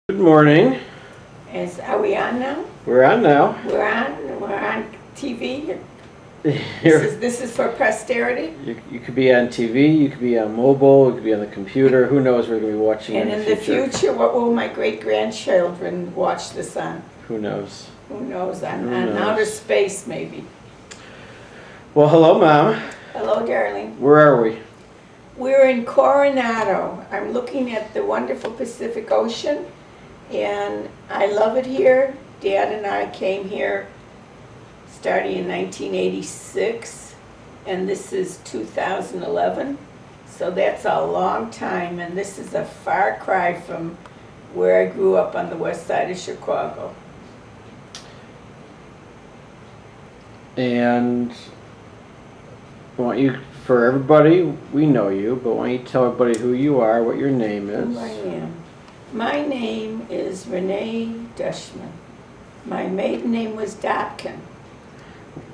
Good morning. Are we on now? We're on now. We're on TV. Here, This is for posterity. you could be on TV, you could be on mobile, you could be on the computer. Who knows what we're going to be watching And in in the the future? future, what will my great grandchildren watch this on? Who knows? Who knows? On Who knows? outer space, maybe. Well, hello, Mom. Hello, darling. Where are we? We're in Coronado. I'm looking at the wonderful Pacific Ocean, and I love it here. Dad and I came here starting in 1986, and this is 2011. So that's a long time, and this is a far cry from where I grew up on the west side of Chicago. And I want you, for everybody, we know you, but why don't you tell everybody who you are, what your name is? Who I am. My name is Renee Dushman. My maiden name was Dobkin.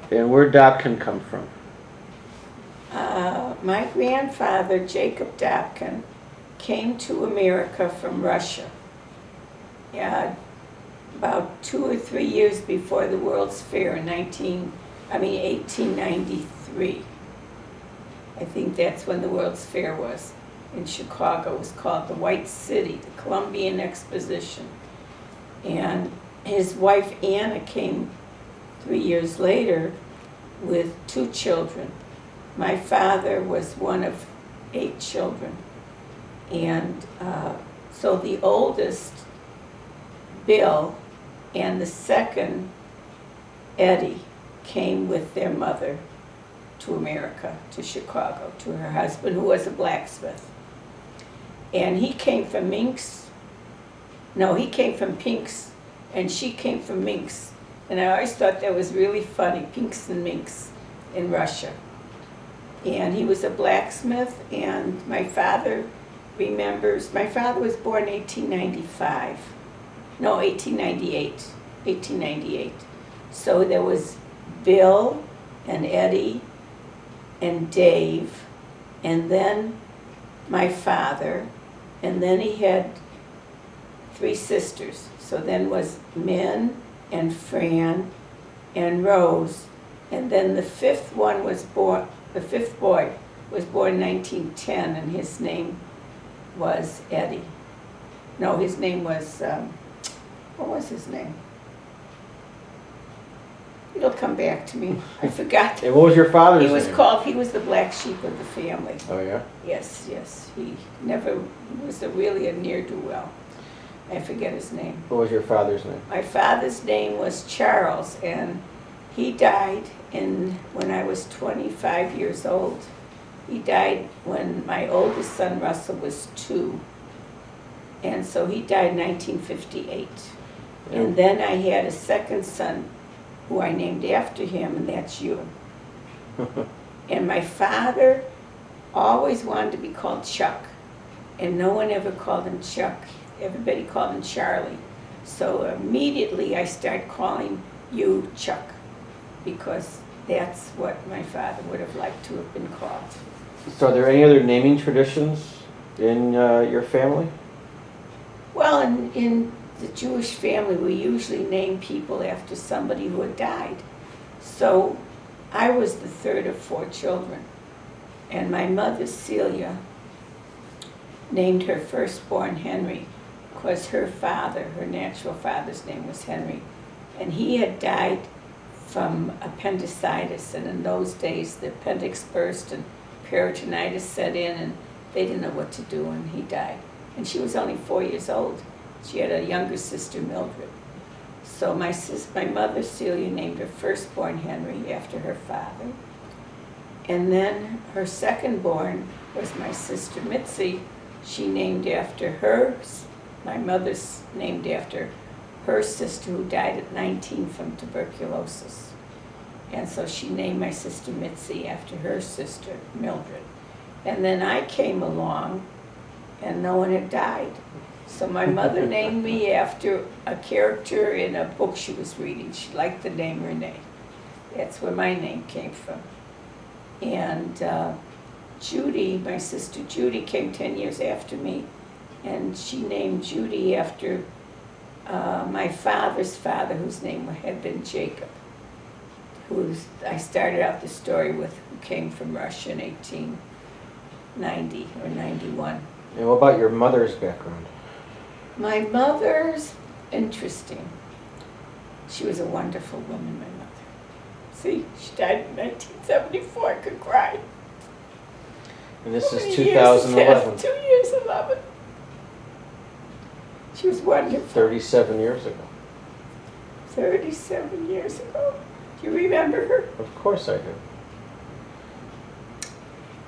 And where Dobkin come from? My grandfather, Jacob Dobkin, came to America from Russia. About 2 or 3 years before the World's Fair in 1893. I think that's when the World's Fair was in Chicago. It was called the White City, the Columbian Exposition. And his wife Anna came 3 years later with 2 children. My father was one of 8 children. And so the oldest, Bill, and the second, Eddie, came with their mother to America, to Chicago, to her husband, who was a blacksmith. And he came from Minks. No, he came from Pinks, and she came from Minks. And I always thought that was really funny, Pinks and Minks in Russia. And he was a blacksmith, and my father remembers, my father was born in 1895. No, 1898. So there was Bill and Eddie and Dave, and then my father, and then he had 3 sisters. So then was Min and Fran and Rose, and then the 5th one was born, the 5th boy was born in 1910, and his name was Eddie. No, his name was, what was his name? It'll come back to me. I forgot. And what was your father's name? He was the black sheep of the family. Oh, yeah? Yes. He was really a ne'er-do-well. I forget his name. What was your father's name? My father's name was Charles, and he died when I was 25 years old. He died when my oldest son, Russell, was 2. And so he died in 1958. Yeah. And then I had a second son who I named after him, and that's you. And my father always wanted to be called Chuck, and no one ever called him Chuck. Everybody called him Charlie. So immediately I started calling you Chuck, because that's what my father would have liked to have been called. So are there any other naming traditions in your family? Well, in the Jewish family, we usually name people after somebody who had died. So I was the 3rd of 4 children, and my mother, Celia, named her firstborn Henry, because her father, her natural father's name was Henry, and he had died from appendicitis, and in those days the appendix burst and peritonitis set in, and they didn't know what to do, and he died. And she was only 4 years old. She had a younger sister, Mildred. So my mother, Celia, named her firstborn Henry after her father. And then her secondborn was my sister, Mitzi. She named after her, my mother's named after her sister who died at 19 from tuberculosis. And so she named my sister Mitzi after her sister, Mildred. And then I came along, and no one had died. So my mother named me after a character in a book she was reading. She liked the name Renee. That's where my name came from. And Judy, my sister Judy, came 10 years after me, and she named Judy after my father's father, whose name had been Jacob, I started out the story with, who came from Russia in 1890 or 91. And what about your mother's background? My mother's interesting. She was a wonderful woman, my mother. See, she died in 1974. I could cry. And this is How many years 2011. 2 years, 11. She was wonderful. 37 years ago. 37 years ago. Do you remember her? Of course I do.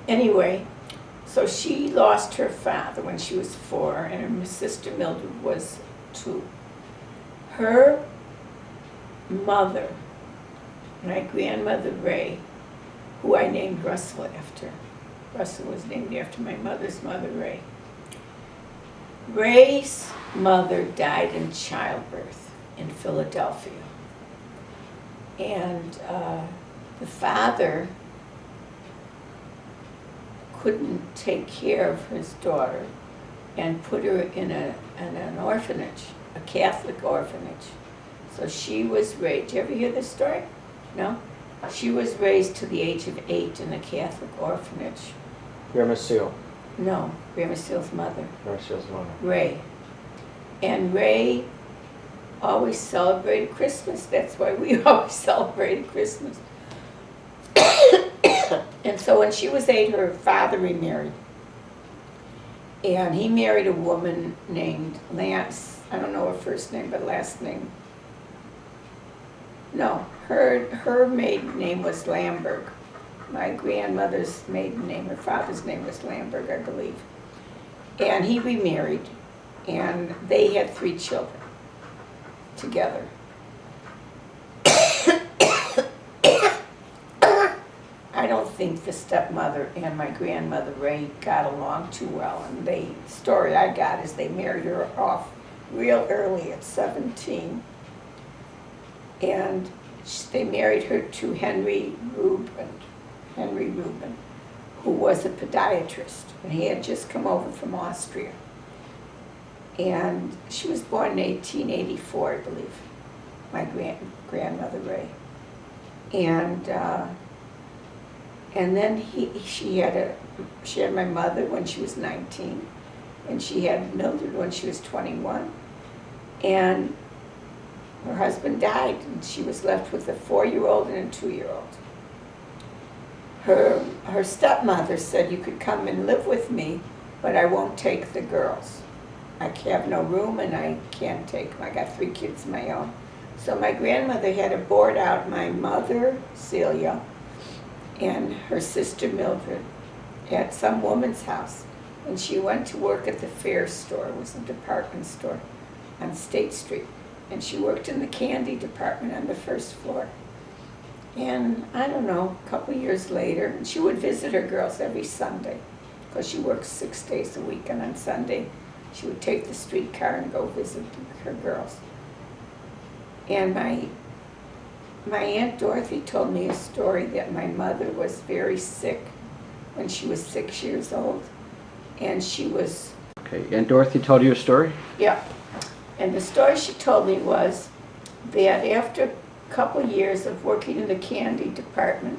Anyway, so she lost her father when she was 4, and her sister Mildred was 2. Her mother, my grandmother Ray, who I named Russell after. Russell was named after my mother's mother, Ray. Ray's mother died in childbirth in Philadelphia. And the father couldn't take care of his daughter and put her in an orphanage, a Catholic orphanage. So she was raised, did you ever hear this story? No? She was raised to the age of 8 in a Catholic orphanage. Grandma Seal. No, Grandma Seal's mother, Grandma Seal's mother. Ray. And Ray always celebrated Christmas. That's why we always celebrated Christmas. And so when she was 8, her father remarried. And he married a woman named Lance. I don't know her first name, but last name. No, her maiden name was Lamberg. My grandmother's maiden name, her father's name was Lamberg, I believe. And he remarried, and they had 3 children together. I don't think the stepmother and my grandmother Ray got along too well, and the story I got is they married her off real early at 17, and they married her to Henry Reuben, who was a podiatrist, and he had just come over from Austria. And she was born in 1884, I believe, my grandmother Ray. And then she had my mother when she was 19, and she had Mildred when she was 21, and her husband died, and she was left with a 4-year-old and a 2-year-old. Her stepmother said, "You could come and live with me, but I won't take the girls. I have no room, and I can't take them. I got 3 kids of my own." So my grandmother had to board out my mother, Celia, and her sister Mildred at some woman's house. And she went to work at the Fair store. It was a department store on State Street. And she worked in the candy department on the 1st floor. And I don't know, a couple years later, and she would visit her girls every Sunday, because she works 6 days a week, and on Sunday she would take the streetcar and go visit her girls. And my Aunt Dorothy told me a story that my mother was very sick when she was 6 years old, and she was... Okay, Aunt Dorothy told you a story? Yeah, and the story she told me was that after a couple years of working in the candy department,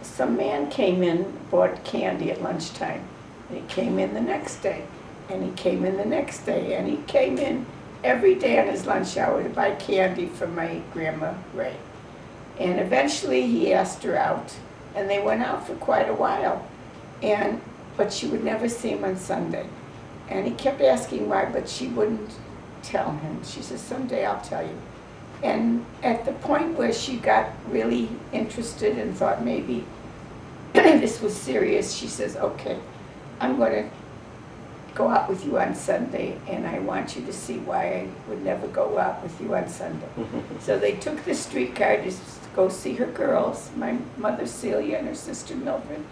some man came in, bought candy at lunchtime, and he came in the next day, and he came in the next day, and he came in every day on his lunch hour to buy candy from my grandma Ray. And eventually he asked her out, and they went out for quite a while, but she would never see him on Sunday. And he kept asking why, but she wouldn't tell him. She says, "Someday I'll tell you." And at the point where she got really interested and thought maybe this was serious, she says, "Okay, I'm going to go out with you on Sunday, and I want you to see why I would never go out with you on Sunday." So they took the streetcar to go see her girls, my mother Celia and her sister Mildred,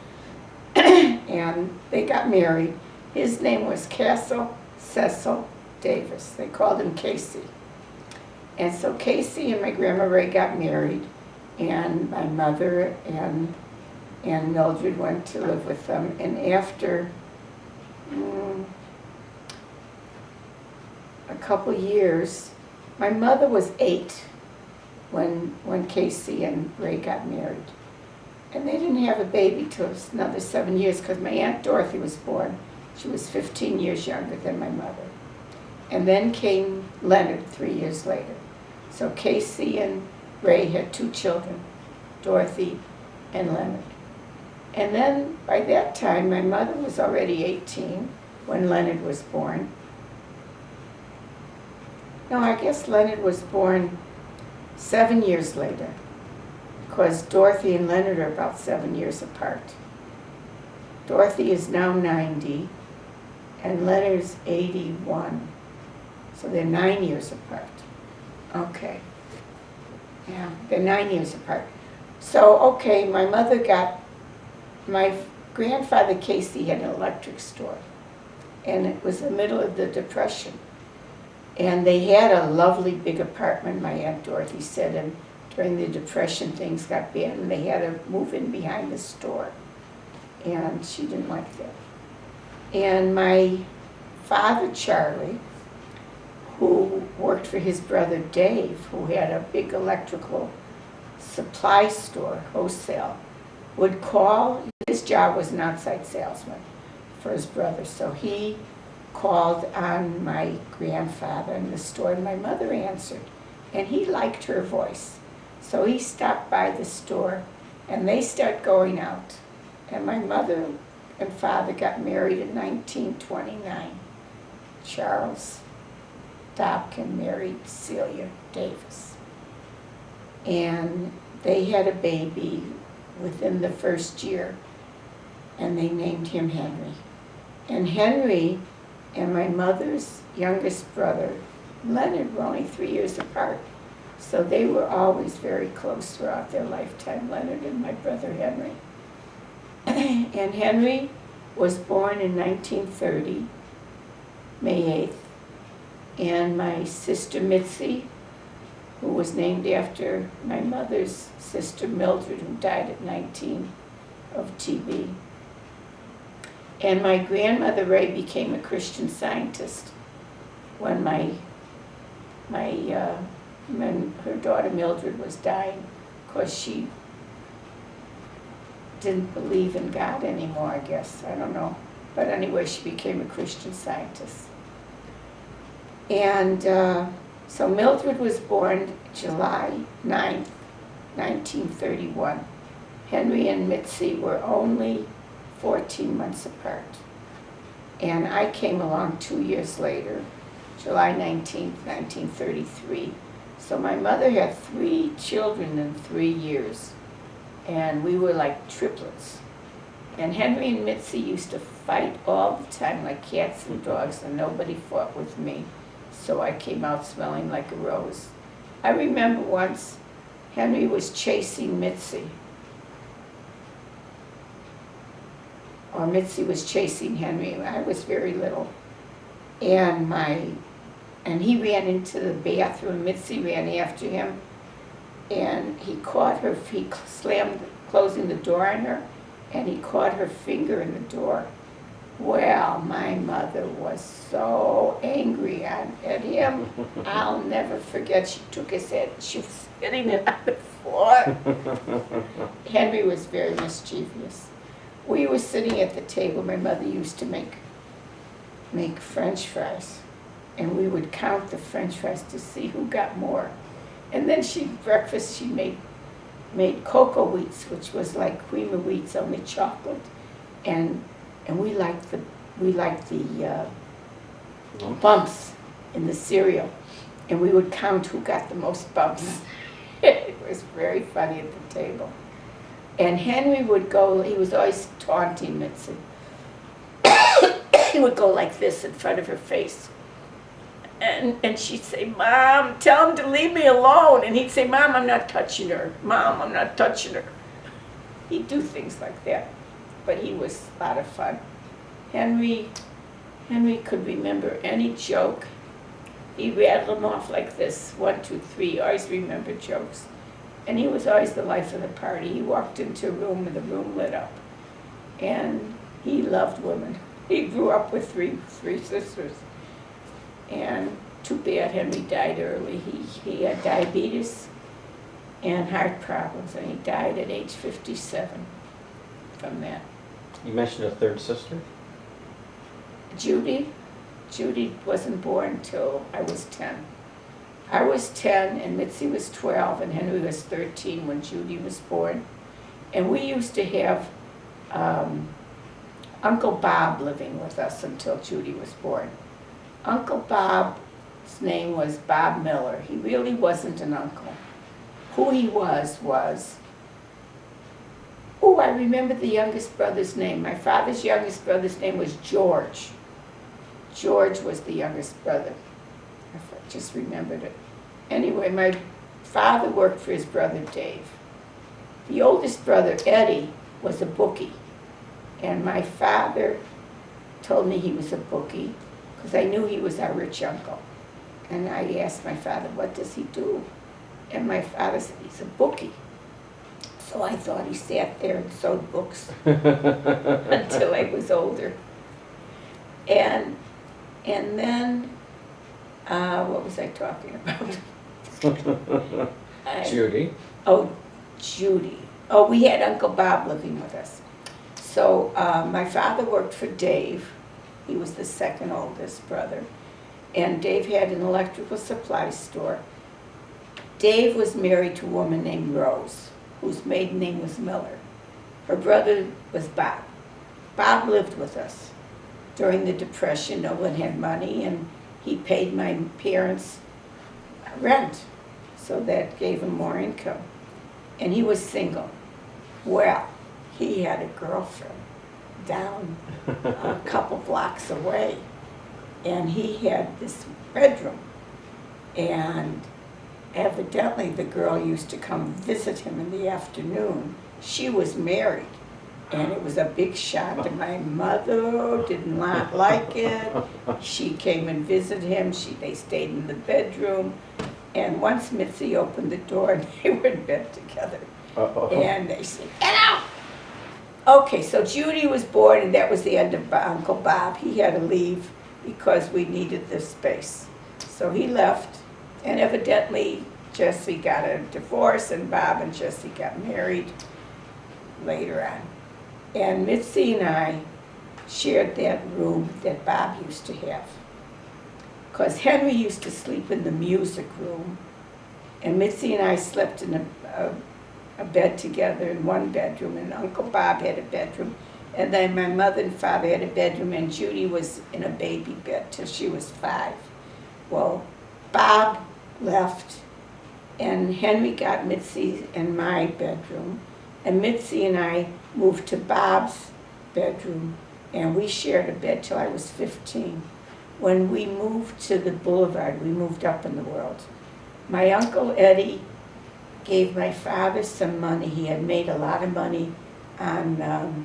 and they got married. His name was Castle Cecil Davis. They called him Casey. And so Casey and my grandma Ray got married, and my mother and Mildred went to live with them. And after a couple years, My mother was 8 when Casey and Ray got married. And they didn't have a baby till another 7 years because my Aunt Dorothy was born. She was 15 years younger than my mother. And then came Leonard 3 years later. So Casey and Ray had 2 children, Dorothy and Leonard. And then by that time, my mother was already 18 when Leonard was born. No, I guess Leonard was born 7 years later, because Dorothy and Leonard are about 7 years apart. Dorothy is now 90, and Leonard's 81. So they're 9 years apart. Okay. Yeah, they're 9 years apart. So, okay, my grandfather Casey had an electric store, and it was the middle of the Depression. And they had a lovely big apartment, my Aunt Dorothy said, and during the Depression things got bad, and they had to move in behind the store. And she didn't like that. And my father, Charlie, who worked for his brother Dave, who had a big electrical supply store, wholesale, would call. His job was an outside salesman for his brother, so he called on my grandfather in the store, and my mother answered, and he liked her voice. So he stopped by the store, and they start going out. And my mother and father got married in 1929. Charles Dobkin married Celia Davis. And they had a baby within the first year, and they named him Henry. And Henry and my mother's youngest brother, Leonard, were only 3 years apart. So they were always very close throughout their lifetime, Leonard and my brother Henry. And Henry was born in 1930, May 8th. And my sister Mitzi, who was named after my mother's sister Mildred, who died at 19 of TB. And my grandmother Ray became a Christian Scientist when when her daughter Mildred was dying, because she didn't believe in God anymore, I guess. I don't know. But anyway, she became a Christian Scientist. And so Mildred was born July 9th, 1931. Henry and Mitzi were only 14 months apart. And I came along 2 years later, July 19th, 1933. So my mother had 3 children in 3 years, and we were like triplets. And Henry and Mitzi used to fight all the time like cats and dogs, and nobody fought with me. So I came out smelling like a rose. I remember once Henry was chasing Mitzi, or Mitzi was chasing Henry. I was very little. And he ran into the bathroom. Mitzi ran after him, and he caught her, he slammed, closing the door on her, and he caught her finger in the door. Well, my mother was so angry at him. I'll never forget, she took his head, she was hitting it on the floor. Henry was very mischievous. We were sitting at the table. My mother used to make French fries, and we would count the French fries to see who got more. And then breakfast she made cocoa wheats, which was like cream of wheats, only chocolate, and we liked the bumps in the cereal, and we would count who got the most bumps. It was very funny at the table. And Henry would go, he was always taunting Mitzi. He would go like this in front of her face. And she'd say, "Mom, tell him to leave me alone." And he'd say, "Mom, I'm not touching her. Mom, I'm not touching her." He'd do things like that. But he was a lot of fun. Henry could remember any joke. He'd rattle them off like this, 1, 2, 3, always remembered jokes. And he was always the life of the party. He walked into a room and the room lit up. And he loved women. He grew up with three sisters. And too bad Henry died early. He had diabetes and heart problems, and he died at age 57 from that. You mentioned a third sister? Judy wasn't born till I was 10. I was 10 and Mitzi was 12 and Henry was 13 when Judy was born. And we used to have Uncle Bob living with us until Judy was born. Uncle Bob's name was Bob Miller. He really wasn't an uncle. Who he was, oh, I remember the youngest brother's name. My father's youngest brother's name was George. George was the youngest brother. I just remembered it. Anyway, my father worked for his brother Dave. The oldest brother, Eddie, was a bookie. And my father told me he was a bookie because I knew he was our rich uncle. And I asked my father, what does he do? And my father said, he's a bookie. So I thought he sat there and sewed books until I was older. And then, what was I talking about? Judy. Oh, Judy. Oh, we had Uncle Bob living with us. So my father worked for Dave. He was the second oldest brother. And Dave had an electrical supply store. Dave was married to a woman named Rose, whose maiden name was Miller. Her brother was Bob. Bob lived with us. During the Depression, no one had money, and he paid my parents rent, so that gave him more income. And he was single. Well, he had a girlfriend down a couple blocks away, and he had this bedroom, and evidently the girl used to come visit him in the afternoon. She was married, and it was a big shock, and my mother did not like it. She came and visited him. They stayed in the bedroom, and once Mitzi opened the door, they were in bed together. And they said, get out! Okay, so Judy was born, and that was the end of Uncle Bob. He had to leave because we needed the space. So he left, and evidently Jesse got a divorce, and Bob and Jesse got married later on. And Mitzi and I shared that room that Bob used to have. Because Henry used to sleep in the music room, and Mitzi and I slept in a bed together in one bedroom, and Uncle Bob had a bedroom, and then my mother and father had a bedroom, and Judy was in a baby bed till she was 5. Well, Bob left, and Henry got Mitzi and my bedroom, and Mitzi and I moved to Bob's bedroom, and we shared a bed till I was 15. When we moved to the boulevard, we moved up in the world. My Uncle Eddie gave my father some money. He had made a lot of money on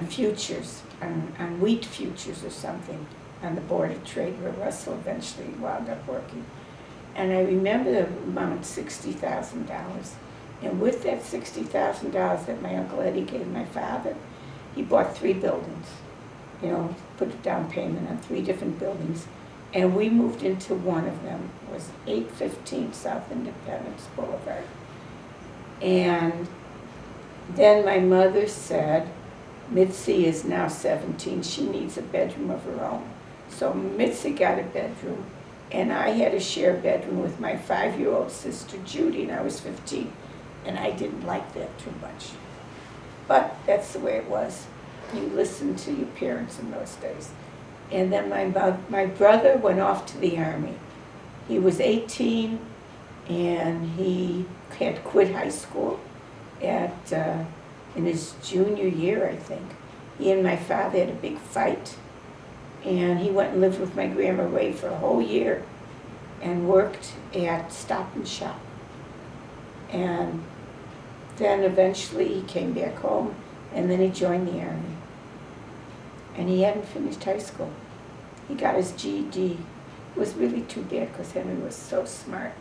futures, on wheat futures or something, on the Board of Trade where Russell eventually wound up working. And I remember the amount, $60,000. And with that $60,000 that my Uncle Eddie gave my father, he bought 3 buildings, put a down payment on 3 different buildings. And we moved into one of them. It was 815 South Independence Boulevard. And then my mother said, Mitzi is now 17. She needs a bedroom of her own. So Mitzi got a bedroom, and I had to share a bedroom with my 5-year-old sister Judy, and I was 15. And I didn't like that too much. But that's the way it was. You listened to your parents in those days. And then my brother went off to the Army. He was 18, and he had quit high school in his junior year, I think. He and my father had a big fight, and he went and lived with my Grandma Ray for a whole year and worked at Stop and Shop. And then eventually he came back home, and then he joined the Army. And he hadn't finished high school. He got his GED. It was really too bad because Henry was so smart.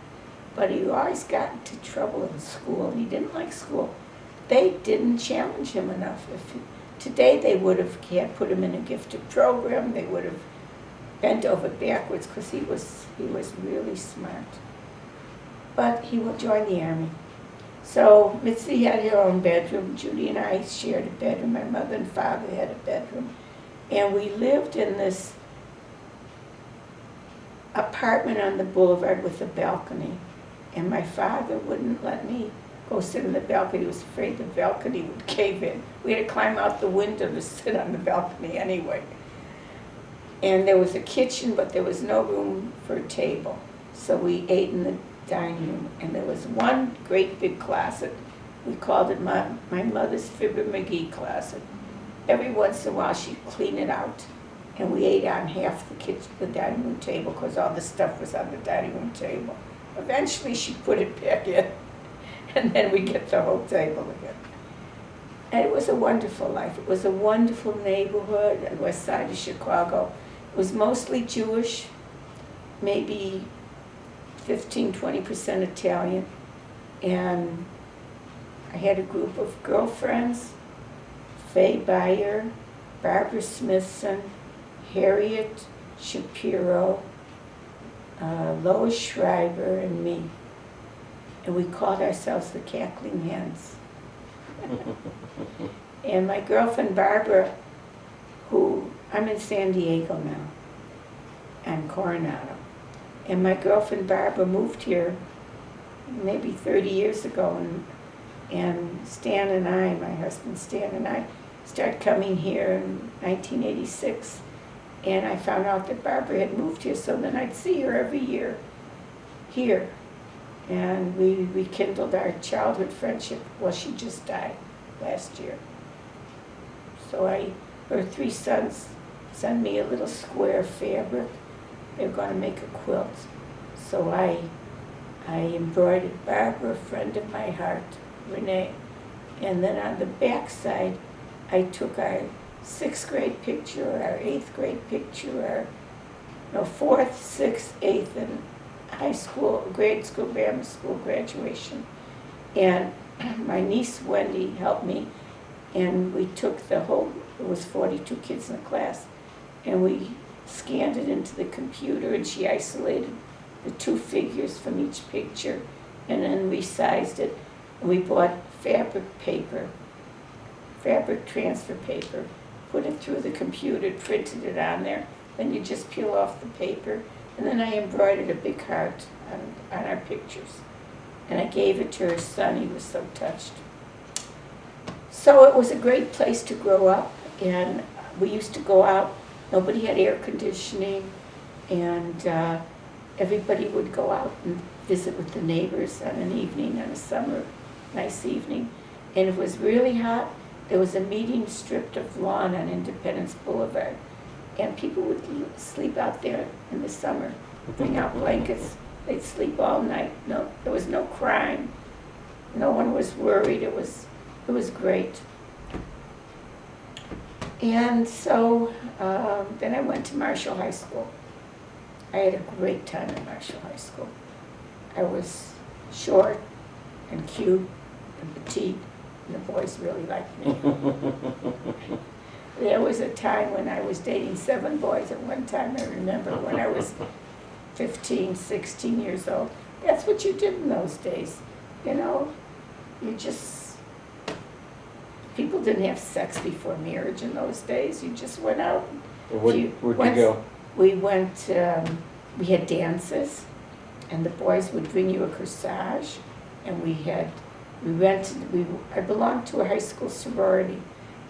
But he always got into trouble in school. He didn't like school. They didn't challenge him enough. Today they would have put him in a gifted program. They would have bent over backwards because he was really smart. But he would join the Army. So Mitzi had her own bedroom. Judy and I shared a bedroom. My mother and father had a bedroom. And we lived in this apartment on the boulevard with a balcony. And my father wouldn't let me go sit in the balcony. He was afraid the balcony would cave in. We had to climb out the window to sit on the balcony anyway. And there was a kitchen, but there was no room for a table. So we ate in the dining room. And there was one great big closet. We called it my mother's Fibber McGee closet. Every once in a while she'd clean it out. And we ate on half the dining room table because all the stuff was on the dining room table. Eventually she put it back in. And then we get the whole table again. And it was a wonderful life. It was a wonderful neighborhood on the west side of Chicago. It was mostly Jewish, maybe 15–20% Italian. And I had a group of girlfriends, Faye Beyer, Barbara Smithson, Harriet Shapiro, Lois Schreiber, and me. And we called ourselves the Cackling Hens. And my girlfriend Barbara, who, I'm in San Diego now, and Coronado. And my girlfriend Barbara moved here maybe 30 years ago, and Stan and I, my husband Stan and I, started coming here in 1986. And I found out that Barbara had moved here, so then I'd see her every year here. And we rekindled our childhood friendship. Well, she just died last year. So her 3 sons sent me a little square fabric. They were going to make a quilt. So I embroidered Barbara, a friend of my heart, Renee. And then on the back side, I took our 6th grade picture, our 8th grade picture, our 4th, 6th, 8th, and high school, grade school, grammar school graduation. And my niece Wendy helped me, and we took the whole, it was 42 kids in the class, and we scanned it into the computer, and she isolated the 2 figures from each picture, and then resized it. And we bought fabric paper, fabric transfer paper, put it through the computer, printed it on there, then you just peel off the paper, and then I embroidered a big heart on our pictures. And I gave it to her son. He was so touched. So it was a great place to grow up. And we used to go out. Nobody had air conditioning. And everybody would go out and visit with the neighbors on an evening, on a summer, nice evening. And it was really hot. There was a meeting strip of lawn on Independence Boulevard. And people would sleep out there in the summer, bring out blankets. They'd sleep all night. No, there was no crime. No one was worried. It was great. And so then I went to Marshall High School. I had a great time at Marshall High School. I was short and cute and petite, and the boys really liked me. There was a time when I was dating 7 boys at one time, I remember, when I was 15, 16 years old. That's what you did in those days, you know? You just, people didn't have sex before marriage in those days. You just went out. Where'd you go? We went, we had dances, and the boys would bring you a corsage, and I belonged to a high school sorority.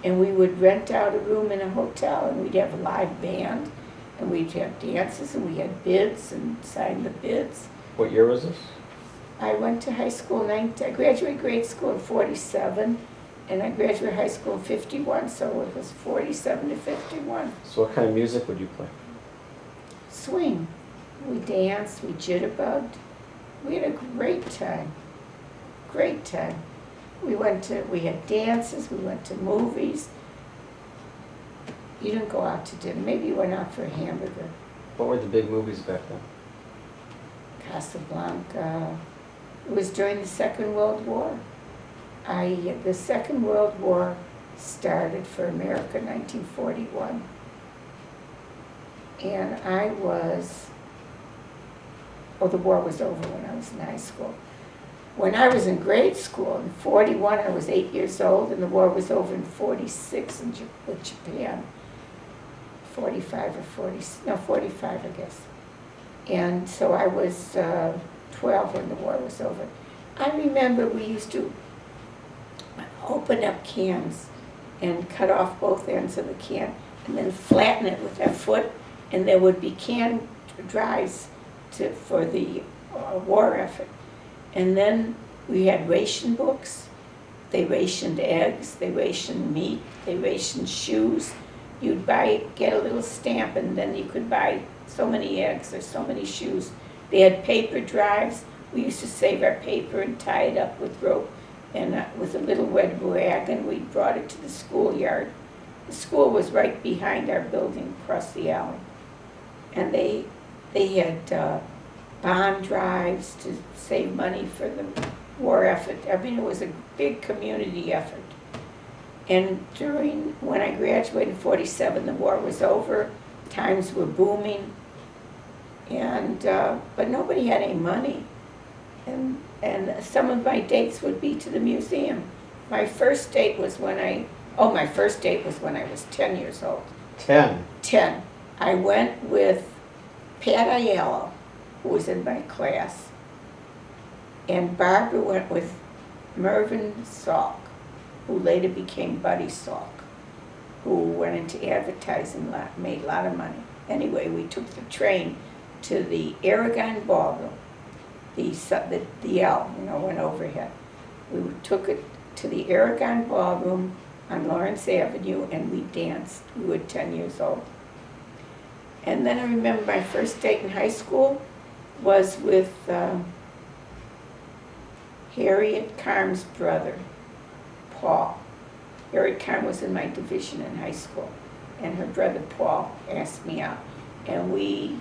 And we would rent out a room in a hotel, and we'd have a live band, and we'd have dances, and we had bids and signed the bids. What year was this? I went to high school, I graduated grade school in 47, and I graduated high school in 51, so it was 47 to 51. So what kind of music would you play? Swing. We danced, we jitterbugged. We had a great time. Great time. We had dances, we went to movies. You didn't go out to dinner. Maybe you went out for a hamburger. What were the big movies back then? Casablanca. It was during the Second World War. The Second World War started for America in 1941. And I was, oh, the war was over when I was in high school. When I was in grade school, in 41, I was 8 years old, and the war was over in 46 with Japan. 45 or 40, no, 45, I guess. And so I was 12 when the war was over. I remember we used to open up cans and cut off both ends of the can and then flatten it with our foot, and there would be can drives for the war effort. And then we had ration books. They rationed eggs, they rationed meat, they rationed shoes. You'd get a little stamp, and then you could buy so many eggs or so many shoes. They had paper drives. We used to save our paper and tie it up with rope and with a little red rag, and we brought it to the schoolyard. The school was right behind our building, across the alley. And they had bond drives to save money for the war effort. I mean, it was a big community effort. And when I graduated in 47, the war was over. Times were booming. And, but nobody had any money. And some of my dates would be to the museum. My first date was when I was 10 years old. 10? 10. I went with Pat Aiello, who was in my class, and Barbara went with Mervyn Salk, who later became Buddy Salk, who went into advertising, made a lot of money. Anyway, we took the train to the Aragon Ballroom, the L, went overhead. We took it to the Aragon Ballroom on Lawrence Avenue, and we danced. We were 10 years old. And then I remember my first date in high school was with Harriet Carm's brother, Paul. Harriet Carm was in my division in high school, and her brother Paul asked me out. And we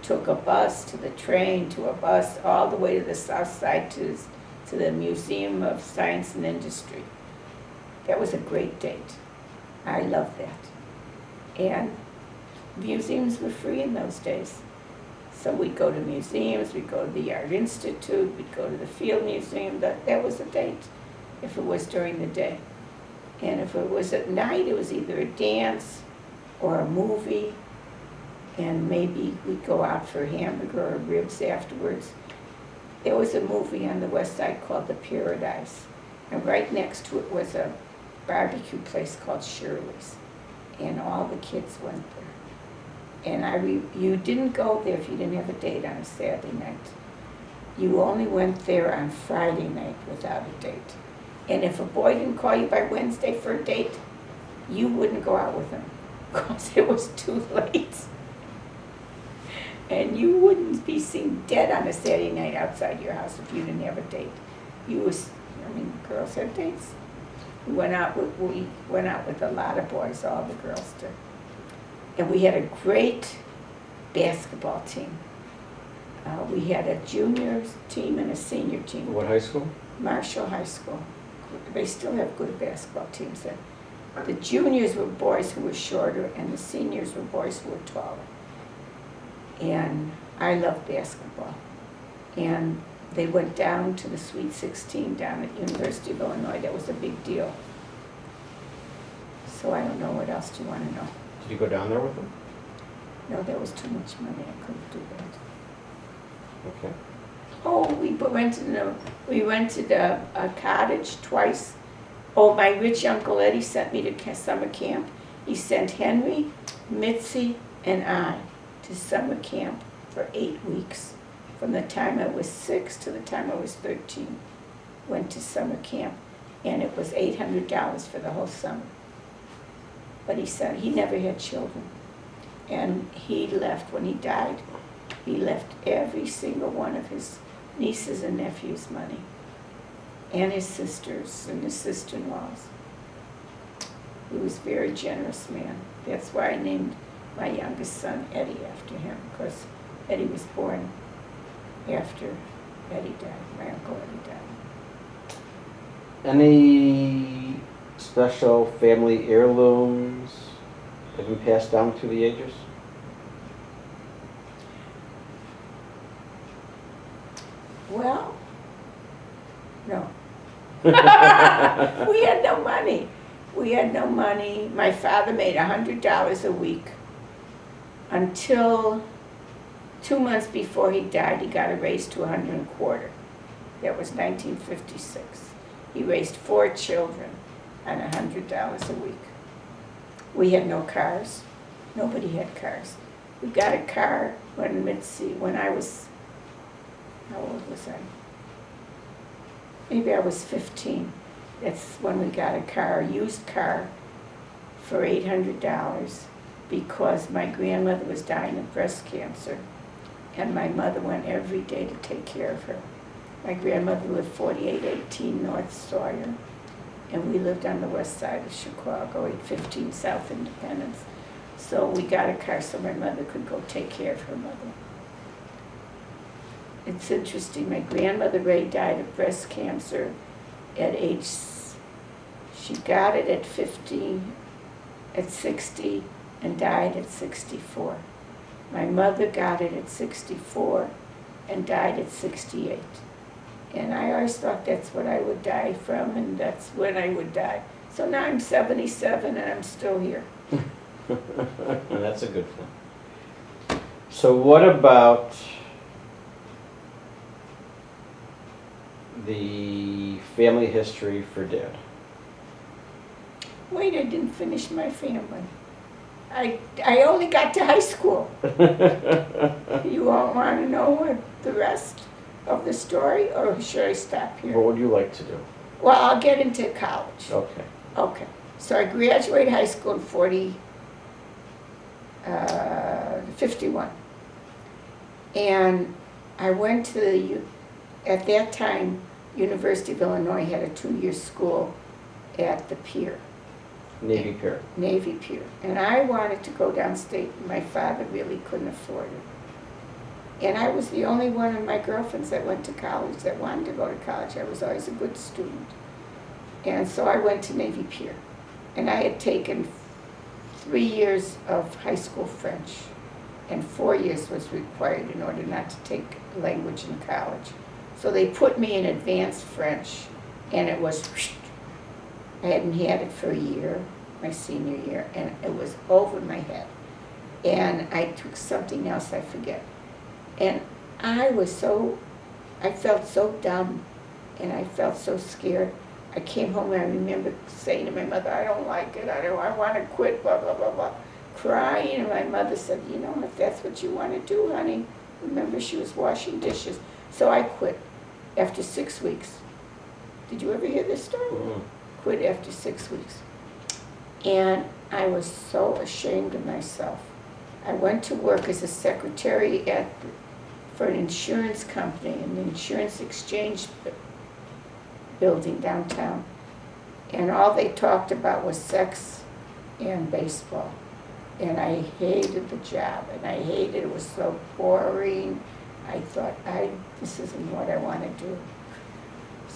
took a bus to the train, to a bus, all the way to the south side to the Museum of Science and Industry. That was a great date. I loved that. And museums were free in those days. So we'd go to museums, we'd go to the Art Institute, we'd go to the Field Museum. That was a date, if it was during the day. And if it was at night, it was either a dance or a movie, and maybe we'd go out for a hamburger or ribs afterwards. There was a movie on the west side called The Paradise, and right next to it was a barbecue place called Shirley's, and all the kids went there. And you didn't go there if you didn't have a date on a Saturday night. You only went there on Friday night without a date. And if a boy didn't call you by Wednesday for a date, you wouldn't go out with him because it was too late. And you wouldn't be seen dead on a Saturday night outside your house if you didn't have a date. Girls had dates. We went out with a lot of boys, all the girls did. And we had a great basketball team. We had a junior team and a senior team. What high school? Marshall High School. They still have good basketball teams there. The juniors were boys who were shorter, and the seniors were boys who were taller. And I loved basketball. And they went down to the Sweet 16 down at University of Illinois. That was a big deal. So I don't know, what else do you want to know? Did you go down there with them? No, that was too much money. I couldn't do that. Okay. Oh, we rented a cottage twice. Oh, my rich Uncle Eddie sent me to summer camp. He sent Henry, Mitzi, and I to summer camp for 8 weeks. From the time I was 6 to the time I was 13. Went to summer camp, and it was $800 for the whole summer. But he said he never had children. And he left, when he died, he left every single one of his nieces and nephews money, and his sisters and his sister-in-laws. He was a very generous man. That's why I named my youngest son Eddie after him, because Eddie was born after Eddie died, my Uncle Eddie died. Any special family heirlooms that have been passed down through the ages? We had no money. We had no money. My father made $100 a week until 2 months before he died. He got a raise to $125. That was 1956. He raised 4 children on $100 a week. We had no cars. Nobody had cars. We got a car when I was, how old was I? Maybe I was 15. That's when we got a car, a used car, for $800 because my grandmother was dying of breast cancer and my mother went every day to take care of her. My grandmother lived 4818 North Sawyer and we lived on the west side of Chicago, 815 South Independence. So we got a car so my mother could go take care of her mother. It's interesting, my grandmother Ray died of breast cancer at she got it at 50, at 60, and died at 64. My mother got it at 64 and died at 68. And I always thought that's what I would die from, and that's when I would die. So now I'm 77 and I'm still here. That's a good thing. So what about the family history for Dad? Wait, I didn't finish my family. I only got to high school. You all want to know what the rest of the story, or should I stop here? What would you like to do? Well, I'll get into college. Okay. Okay. So I graduated high school in 51. And I went to at that time, University of Illinois had a 2-year school at the pier. Navy Pier. Navy Pier. And I wanted to go downstate, and my father really couldn't afford it. And I was the only one of my girlfriends that went to college, that wanted to go to college. I was always a good student. And so I went to Navy Pier. And I had taken 3 years of high school French, and 4 years was required in order not to take language in college. So they put me in advanced French, and it was, I hadn't had it for a year, my senior year, and it was over my head. And I took something else, I forget. And I felt so dumb, and I felt so scared. I came home and I remember saying to my mother, I don't like it, I want to quit, blah, blah, blah, blah. Crying, and my mother said, you know, if that's what you want to do, honey. Remember, she was washing dishes. So I quit after 6 weeks. Did you ever hear this story? Mm-hmm. Quit after 6 weeks. And I was so ashamed of myself. I went to work as a secretary for an insurance company, an insurance exchange building downtown. And all they talked about was sex and baseball. And I hated the job, and I hated it. It was so boring. I thought, this isn't what I want to do.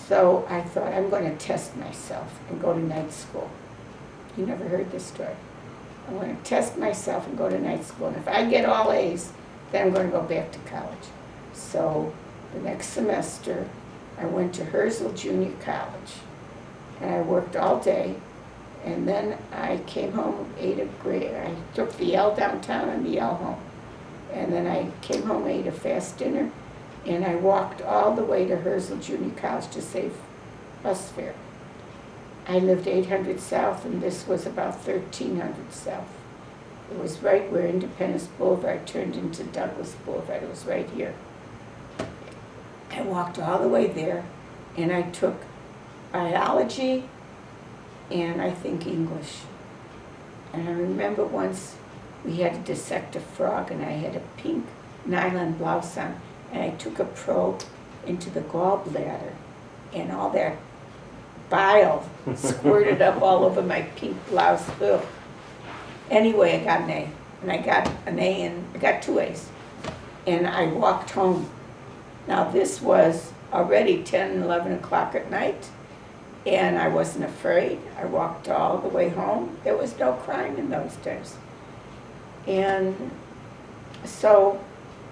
So I thought, I'm going to test myself and go to night school. You never heard this story. I'm going to test myself and go to night school. And if I get all A's, then I'm going to go back to college. So the next semester, I went to Herzl Junior College. And I worked all day. And then I came home, ate a great, I took the L downtown and the L home. And then I came home, ate a fast dinner, and I walked all the way to Herzl Junior College to save bus fare. I lived 800 South, and this was about 1300 South. It was right where Independence Boulevard turned into Douglas Boulevard. It was right here. I walked all the way there, and I took biology, and I think English. And I remember once we had to dissect a frog, and I had a pink nylon blouse on, and I took a probe into the gallbladder, and all that bile squirted up all over my pink blouse. Ugh. Anyway, I got an A, and I got an A, and I got 2 A's, and I walked home. Now this was already 10, 11 o'clock at night, and I wasn't afraid. I walked all the way home. There was no crime in those days. And so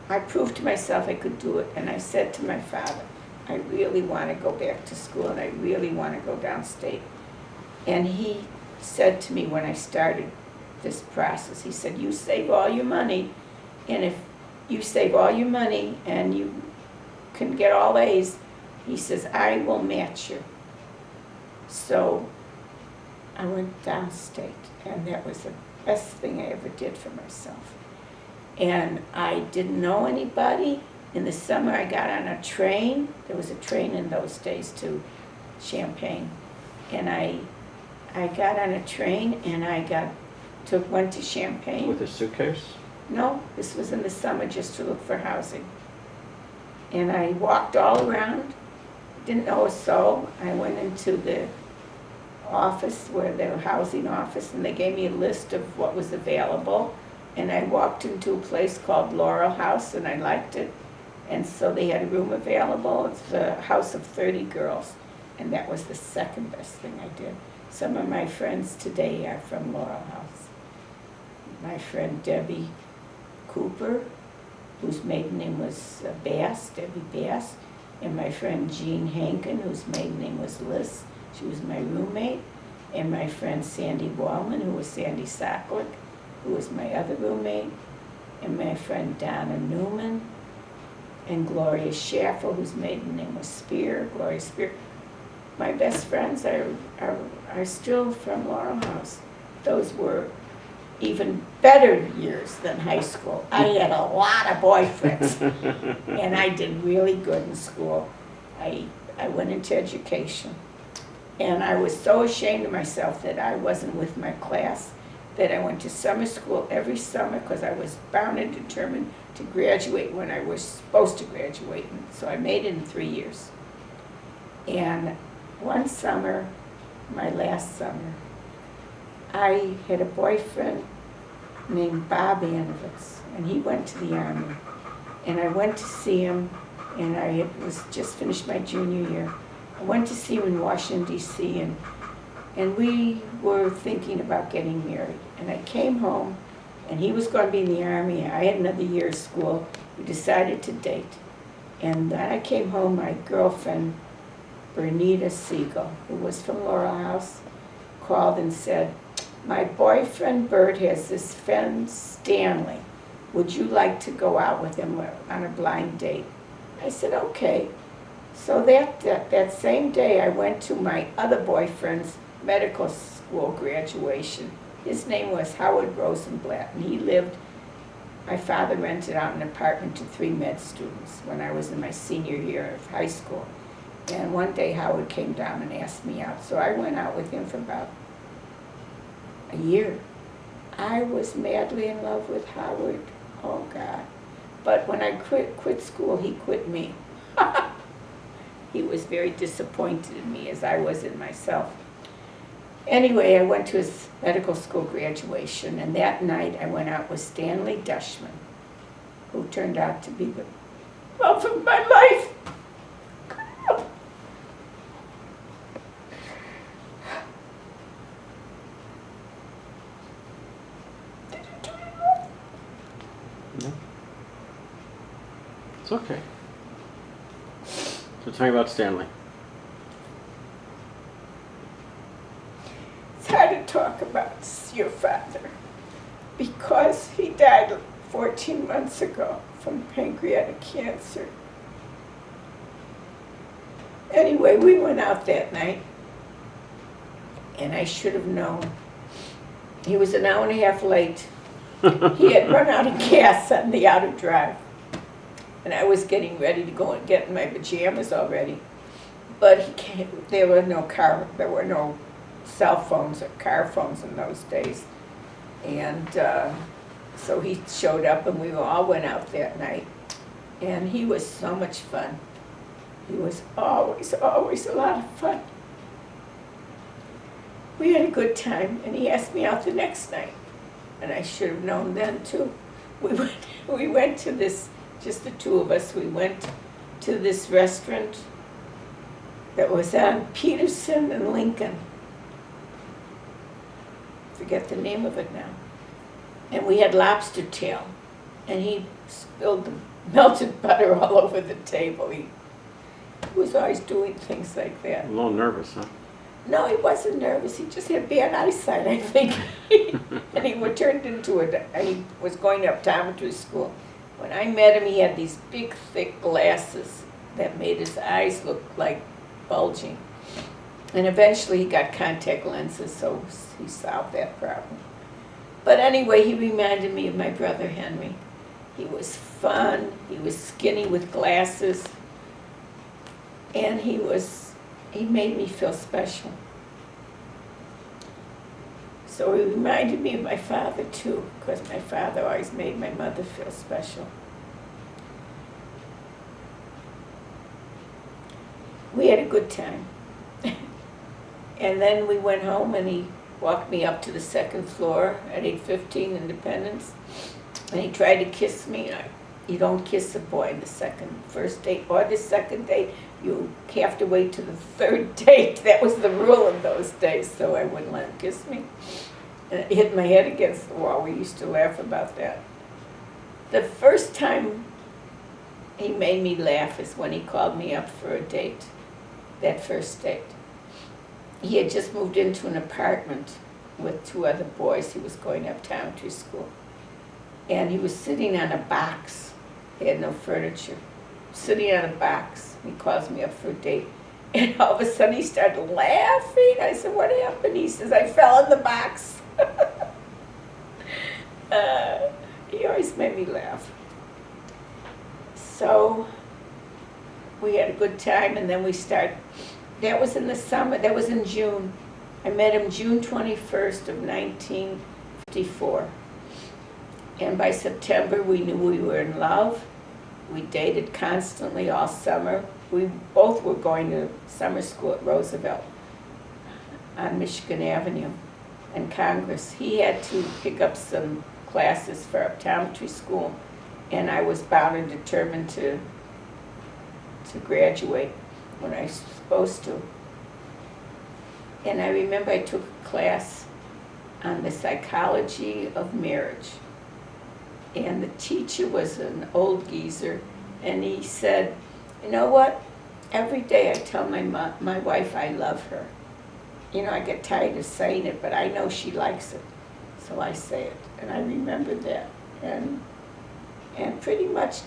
I proved to myself I could do it, and I said to my father, I really want to go back to school and I really want to go downstate. And he said to me when I started this process, he said, you save all your money, and if you save all your money and you can get all A's, he says, I will match you. So I went downstate, and that was the best thing I ever did for myself. And I didn't know anybody. In the summer, I got on a train. There was a train in those days to Champaign. And I got on a train, and went to Champaign. With a suitcase? No, this was in the summer just to look for housing. And I walked all around, didn't know a soul. I went into the office, where the housing office, and they gave me a list of what was available. And I walked into a place called Laurel House, and I liked it. And so they had a room available. It's a house of 30 girls. And that was the second best thing I did. Some of my friends today are from Laurel House. My friend Debbie Cooper, whose maiden name was Bass, Debbie Bass, and my friend Jean Hankin, whose maiden name was Liz. She was my roommate. And my friend Sandy Wallman, who was Sandy Socklick, who was my other roommate. And my friend Donna Newman, and Gloria Schaffer, whose maiden name was Spear, Gloria Spear. My best friends are still from Laurel House. Those were even better years than high school. I had a lot of boyfriends, and I did really good in school. I went into education, and I was so ashamed of myself that I wasn't with my class, that I went to summer school every summer because I was bound and determined to graduate when I was supposed to graduate. And so I made it in 3 years. And one summer, my last summer, I had a boyfriend named Bob Anovitz, and he went to the Army. And I went to see him, and I was just finished my junior year. I went to see him in Washington, D.C., and we were thinking about getting married. And I came home, and he was going to be in the Army. I had another year of school. We decided to date. And then I came home, my girlfriend, Bernita Siegel, who was from Laurel House, called and said, my boyfriend Bert has this friend Stanley. Would you like to go out with him on a blind date? I said, okay. So that same day, I went to my other boyfriend's medical school graduation. His name was Howard Rosenblatt, and he lived, my father rented out an apartment to 3 med students when I was in my senior year of high school. And one day Howard came down and asked me out, so I went out with him for about a year. I was madly in love with Howard, oh God. But when I quit school, he quit me. He was very disappointed in me, as I was in myself. Anyway, I went to his medical school graduation, and that night I went out with Stanley Dushman, who turned out to be the love of my life. Did you do it? No. It's okay. So tell me about Stanley. It's hard to talk about your father because he died 14 months ago from pancreatic cancer. Anyway, we went out that night, and I should have known. He was an hour and a half late. He had run out of gas on the outer drive, and I was getting ready to go and get in my pajamas already. But he came. There were no cell phones or car phones in those days, and so he showed up, and we all went out that night, and he was so much fun. He was always a lot of fun. We had a good time, and he asked me out the next night, and I should have known then too. We went to this, just the two of us. We went to this restaurant that was on Peterson and Lincoln. Forget the name of it now. And we had lobster tail, and he spilled the melted butter all over the table. was always doing things like that. A little nervous, huh? No, he wasn't nervous. He just had bad eyesight, I think. And he turned into he was going to optometry school. When I met him, he had these big, thick glasses that made his eyes look like bulging. And eventually he got contact lenses, so he solved that problem. But anyway, he reminded me of my brother Henry. He was fun, he was skinny with glasses, and he made me feel special. So he reminded me of my father too, because my father always made my mother feel special. We had a good time. And then we went home and he walked me up to the second floor at 815 Independence. And he tried to kiss me. You don't kiss a boy the first date or the second date. You have to wait to the third date. That was the rule in those days, so I wouldn't let him kiss me. And I hit my head against the wall. We used to laugh about that. The first time he made me laugh is when he called me up for a date, that first date. He had just moved into an apartment with 2 other boys. He was going to optometry school. And he was sitting on a box. He had no furniture. Sitting on a box. He calls me up for a date. And all of a sudden he started laughing. I said, what happened? He says, I fell in the box. He always made me laugh. So we had a good time, and then we started. That was in the summer. That was in June. I met him June 21st of 1954. And by September, we knew we were in love. We dated constantly all summer. We both were going to summer school at Roosevelt on Michigan Avenue and Congress. He had to pick up some classes for optometry school, and I was bound and determined to graduate when I was supposed to. And I remember I took a class on the psychology of marriage. And the teacher was an old geezer, and he said, you know what? Every day I tell my wife I love her. You know, I get tired of saying it, but I know she likes it, so I say it. And I remember that. And pretty much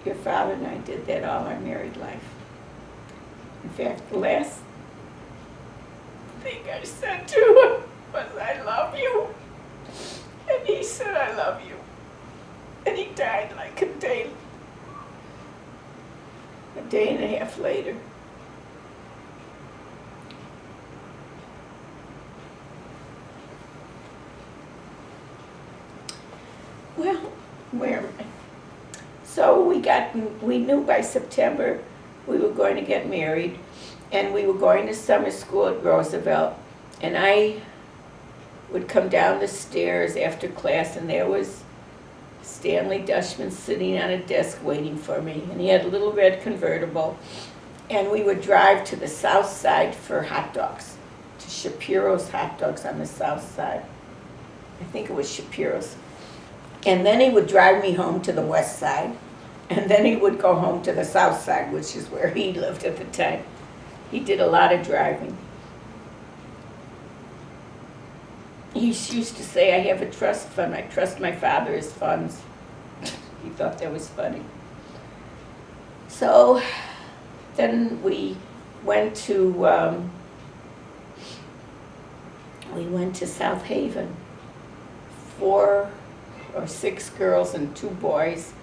your father and I did that all our married life. In fact, the last thing I said to him was, I love you. And he said, I love you. And he died like a day and a half later. Well, where am I? So we knew by September we were going to get married, and we were going to summer school at Roosevelt, and I would come down the stairs after class, and there was Stanley Dushman sitting on a desk waiting for me, and he had a little red convertible, and we would drive to the south side for hot dogs, to Shapiro's hot dogs on the south side. I think it was Shapiro's. And then he would drive me home to the west side, and then he would go home to the south side, which is where he lived at the time. He did a lot of driving. He used to say, I have a trust fund. I trust my father's funds. He thought that was funny. So then we went to South Haven. 4 or 6 girls and 2 boys.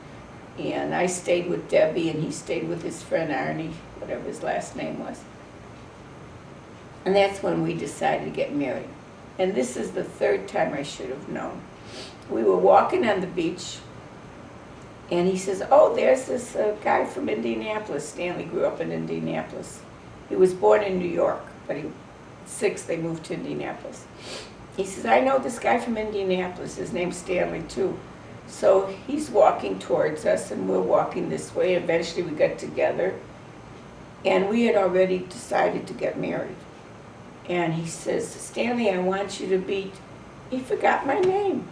And I stayed with Debbie, and he stayed with his friend Arnie, whatever his last name was. And that's when we decided to get married. And this is the 3rd time I should have known. We were walking on the beach, and he says, oh, there's this guy from Indianapolis. Stanley grew up in Indianapolis. He was born in New York, but at 6 they moved to Indianapolis. He says, I know this guy from Indianapolis. His name's Stanley, too. So he's walking towards us, and we're walking this way. Eventually we got together, and we had already decided to get married. And he says, Stanley, I want you to meet. He forgot my name.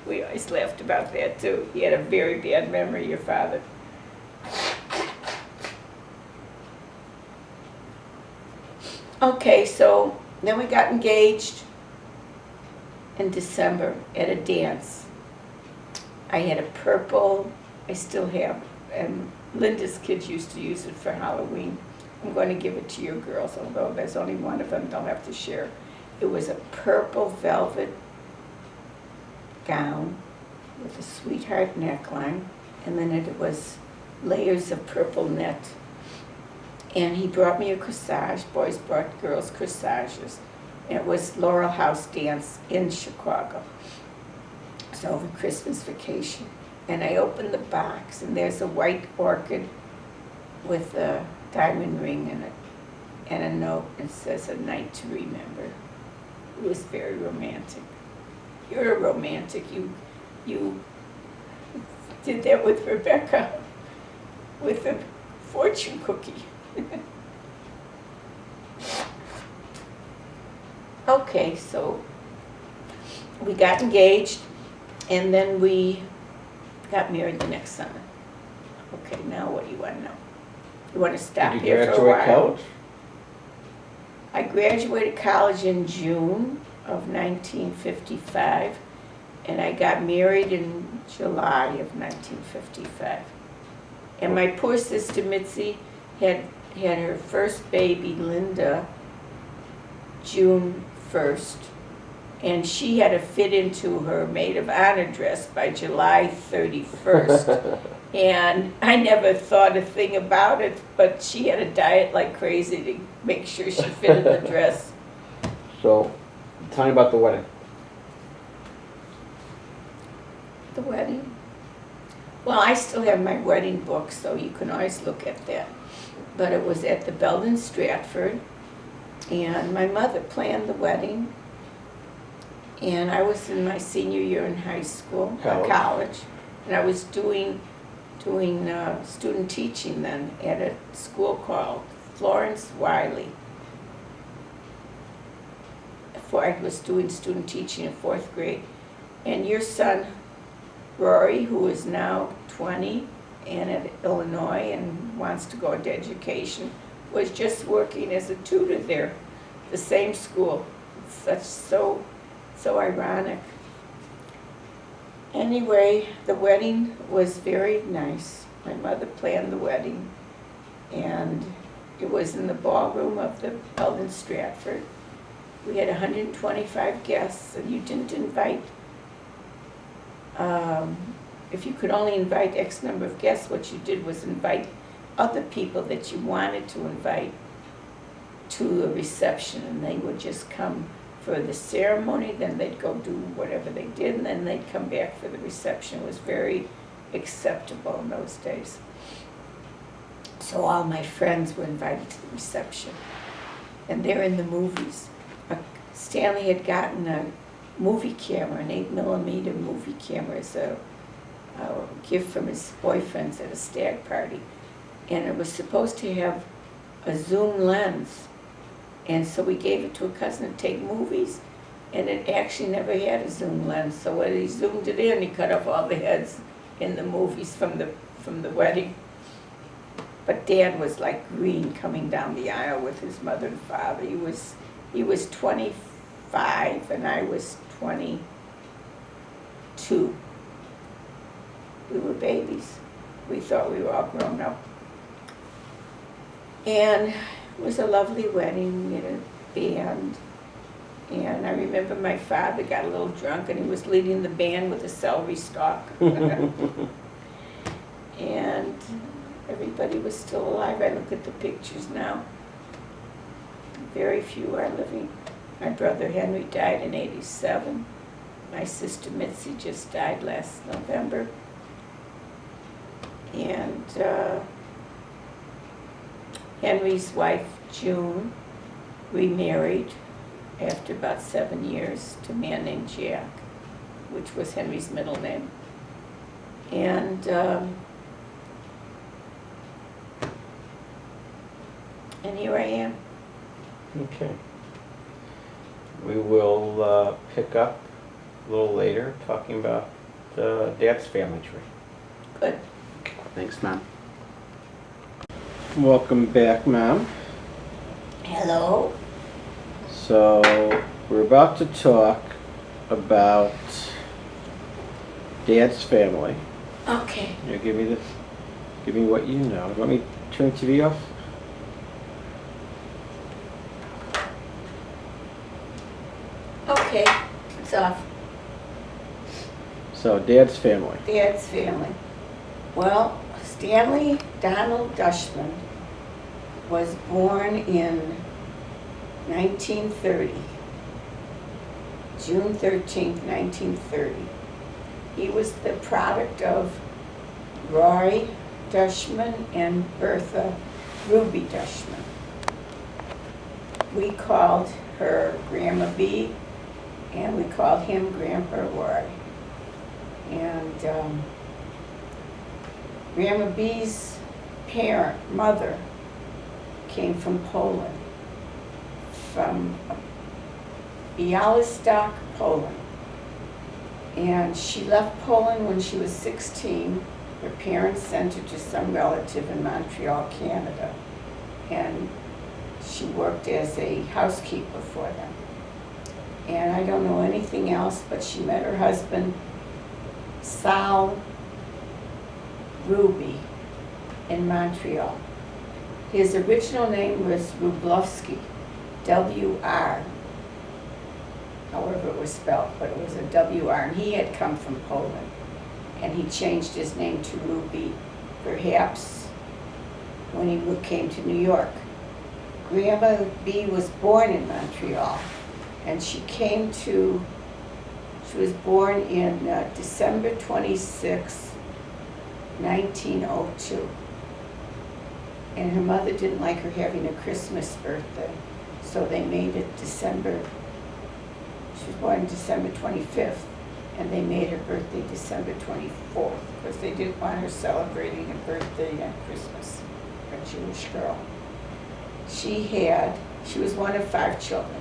We always laughed about that, too. He had a very bad memory, your father. Okay, so then we got engaged in December at a dance. I had a purple, I still have, and Linda's kids used to use it for Halloween. I'm going to give it to your girls, although there's only one of them, they'll have to share. It was a purple velvet gown with a sweetheart neckline, and then it was layers of purple net. And he brought me a corsage, boys brought girls corsages. And it was Laurel House Dance in Chicago. So over Christmas vacation. And I opened the box, and there's a white orchid with a diamond ring in it, and a note that says, "A night to remember." It was very romantic. You're a romantic. You did that with Rebecca, with a fortune cookie. Okay, so we got engaged, and then we got married the next summer. Okay, now what do you want to know? You want to stop Did you here for a graduate while? college? I graduated college in June of 1955, and I got married in July of 1955. And my poor sister Mitzi had her first baby, Linda, June 1st, and she had to fit into her maid of honor dress by July 31st. And I never thought a thing about it, but she had to diet like crazy to make sure she fit in the dress. So, tell me about the wedding. The wedding? Well, I still have my wedding book, so you can always look at that. But it was at the Belden Stratford, and my mother planned the wedding. And I was in my senior year in high school, college, and I was doing student teaching then at a school called Florence Wiley. I was doing student teaching in 4th grade. And your son, Rory, who is now 20 and at Illinois and wants to go into education, was just working as a tutor there, the same school. It's so ironic. Anyway, the wedding was very nice. My mother planned the wedding, and it was in the ballroom of the Belden Stratford. We had 125 guests, and you didn't invite, if you could only invite X number of guests, what you did was invite other people that you wanted to invite to a reception, and they would just come for the ceremony, then they'd go do whatever they did, and then they'd come back for the reception. It was very acceptable in those days. So all my friends were invited to the reception, and they're in the movies. Stanley had gotten a movie camera, an 8mm movie camera, as a gift from his boyfriends at a stag party, and it was supposed to have a zoom lens. And so we gave it to a cousin to take movies, and it actually never had a zoom lens. So when he zoomed it in, he cut off all the heads in the movies from the wedding. But Dad was like green coming down the aisle with his mother and father. He was 25 and I was 22. We were babies. We thought we were all grown up. And it was a lovely wedding. We had a band. And I remember my father got a little drunk and he was leading the band with a celery stalk. And everybody was still alive. I look at the pictures now. Very few are living. My brother Henry died in '87. My sister Mitzi just died last November. And Henry's wife, June, remarried after about 7 years to a man named Jack, which was Henry's middle name. And here I am. Okay. We will pick up a little later talking about Dad's family tree. Good. Thanks, Mom. Welcome back, Mom. Hello. So we're about to talk about Dad's family. Okay. You give me this. Give me what you know. Let me turn the TV off. Okay, it's off. So Dad's family. Dad's family. Well, Stanley Donald Dushman was born in 1930, June 13th, 1930. He was the product of Roy Dushman and Bertha Ruby Dushman. We called her Grandma B, and we called him Grandpa Roy. And Grandma B's mother, came from Poland, from Białystok, Poland. And she left Poland when she was 16. Her parents sent her to some relative in Montreal, Canada. And she worked as a housekeeper for them. And I don't know anything else, but she met her husband, Sal Ruby, in Montreal. His original name was Wróblewski, W-R, however it was spelled, but it was a W-R, and he had come from Poland. And he changed his name to Ruby, perhaps when he came to New York. Grandma B was born in Montreal, and she was born in December 26, 1902. And her mother didn't like her having a Christmas birthday, so they made it she was born December 25th, and they made her birthday December 24th, because they didn't want her celebrating a birthday on Christmas, a Jewish girl. She was one of 5 children.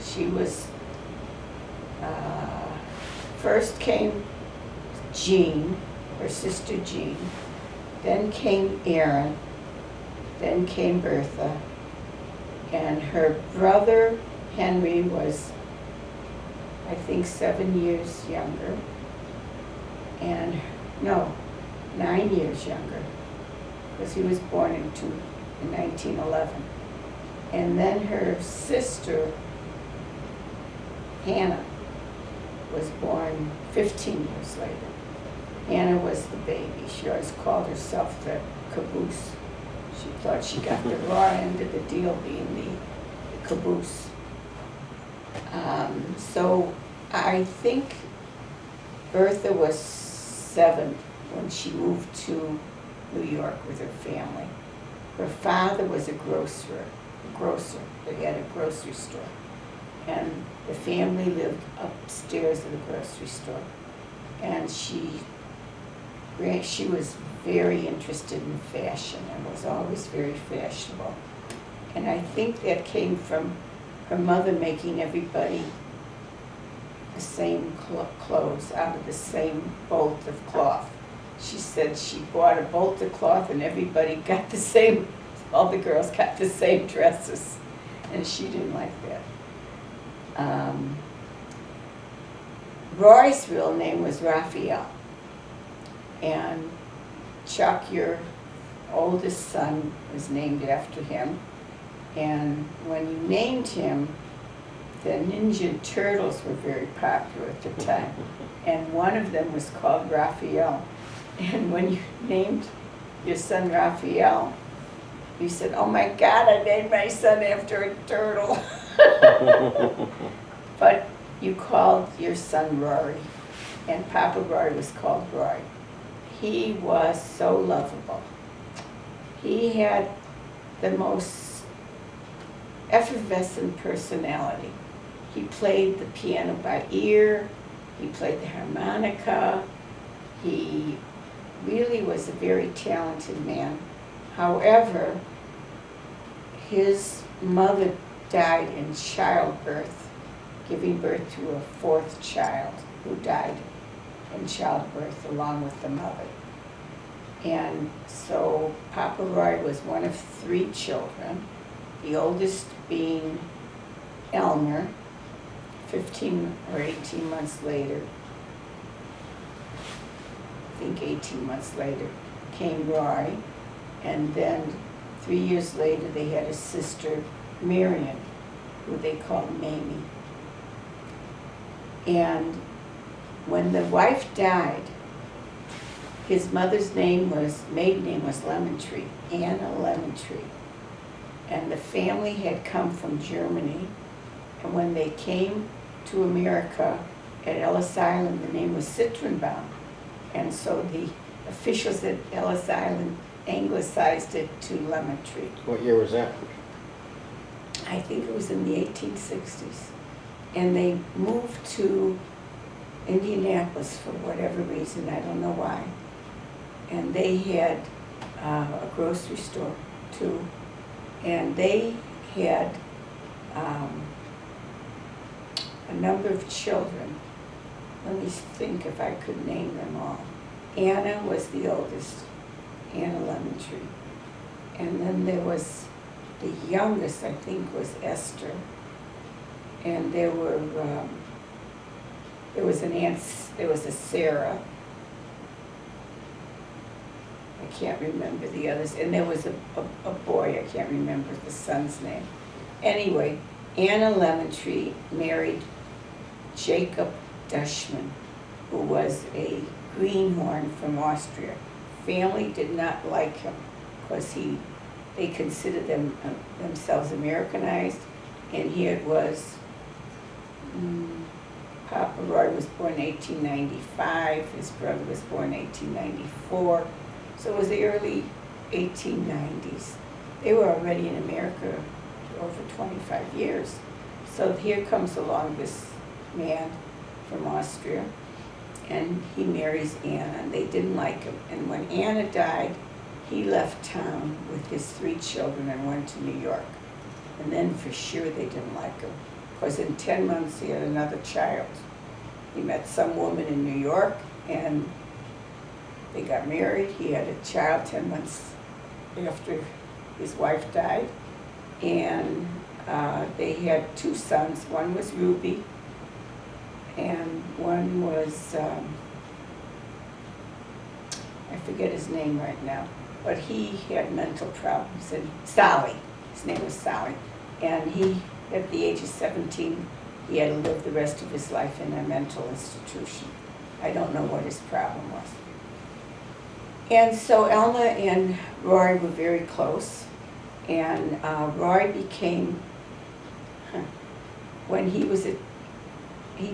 She was, first came Jean, her sister Jean, then came Aaron, then came Bertha, and her brother Henry was, I think, 7 years younger, and, no, 9 years younger, because he was born in 1911. And then her sister, Hannah, was born 15 years later. Hannah was the baby. She always called herself the caboose. She thought she got the raw end of the deal being the caboose. So I think Bertha was 7 when she moved to New York with her family. Her father was a grocer. They had a grocery store. And the family lived upstairs of the grocery store. And she was very interested in fashion and was always very fashionable. And I think that came from her mother making everybody the same clothes out of the same bolt of cloth. She said she bought a bolt of cloth and everybody got the same, all the girls got the same dresses. And she didn't like that. Roy's real name was Raphael. And Chuck, your oldest son, was named after him. And when you named him, the Ninja Turtles were very popular at the time. And one of them was called Raphael. And when you named your son Raphael, you said, "Oh my God, I named my son after a turtle." But you called your son Rory, and Papa Rory was called Roy. He was so lovable. He had the most effervescent personality. He played the piano by ear, he played the harmonica, he really was a very talented man. However, his mother died in childbirth, giving birth to a 4th child who died in childbirth along with the mother. And so Papa Roy was one of 3 children, the oldest being Elmer. 15 or 18 months later, I think 18 months later, came Roy, and then 3 years later they had a sister, Marion, who they called Mamie. And when the wife died, his mother's maiden name was Lemon Tree, Anna Lemon Tree. And the family had come from Germany, and when they came to America at Ellis Island, the name was Citronbaum. And so the officials at Ellis Island anglicized it to Lemon Tree. What year was that? I think it was in the 1860s. And they moved to Indianapolis for whatever reason, I don't know why. And they had a grocery store too. And they had a number of children. Let me think if I could name them all. Anna was the oldest, Anna Lemon Tree. And then there was the youngest, I think, was Esther. And there was a Sarah. I can't remember the others. And there was a boy, I can't remember the son's name. Anyway, Anna Lemon Tree married Jacob Dushman, who was a greenhorn from Austria. Family did not like him because they considered themselves Americanized, and here it was. Papa Roy was born in 1895, his brother was born in 1894, so it was the early 1890s. They were already in America for over 25 years. So here comes along this man from Austria, and he marries Anna, and they didn't like him. And when Anna died, he left town with his 3 children and went to New York. And then for sure they didn't like him, because in 10 months he had another child. He met some woman in New York, and they got married. He had a child 10 months after his wife died. And they had 2 sons. One was Ruby, and one was, I forget his name right now, but he had mental problems. And Sally, his name was Sally. And he, at the age of 17, he had to live the rest of his life in a mental institution. I don't know what his problem was. And so Elma and Roy were very close. And Roy became, when he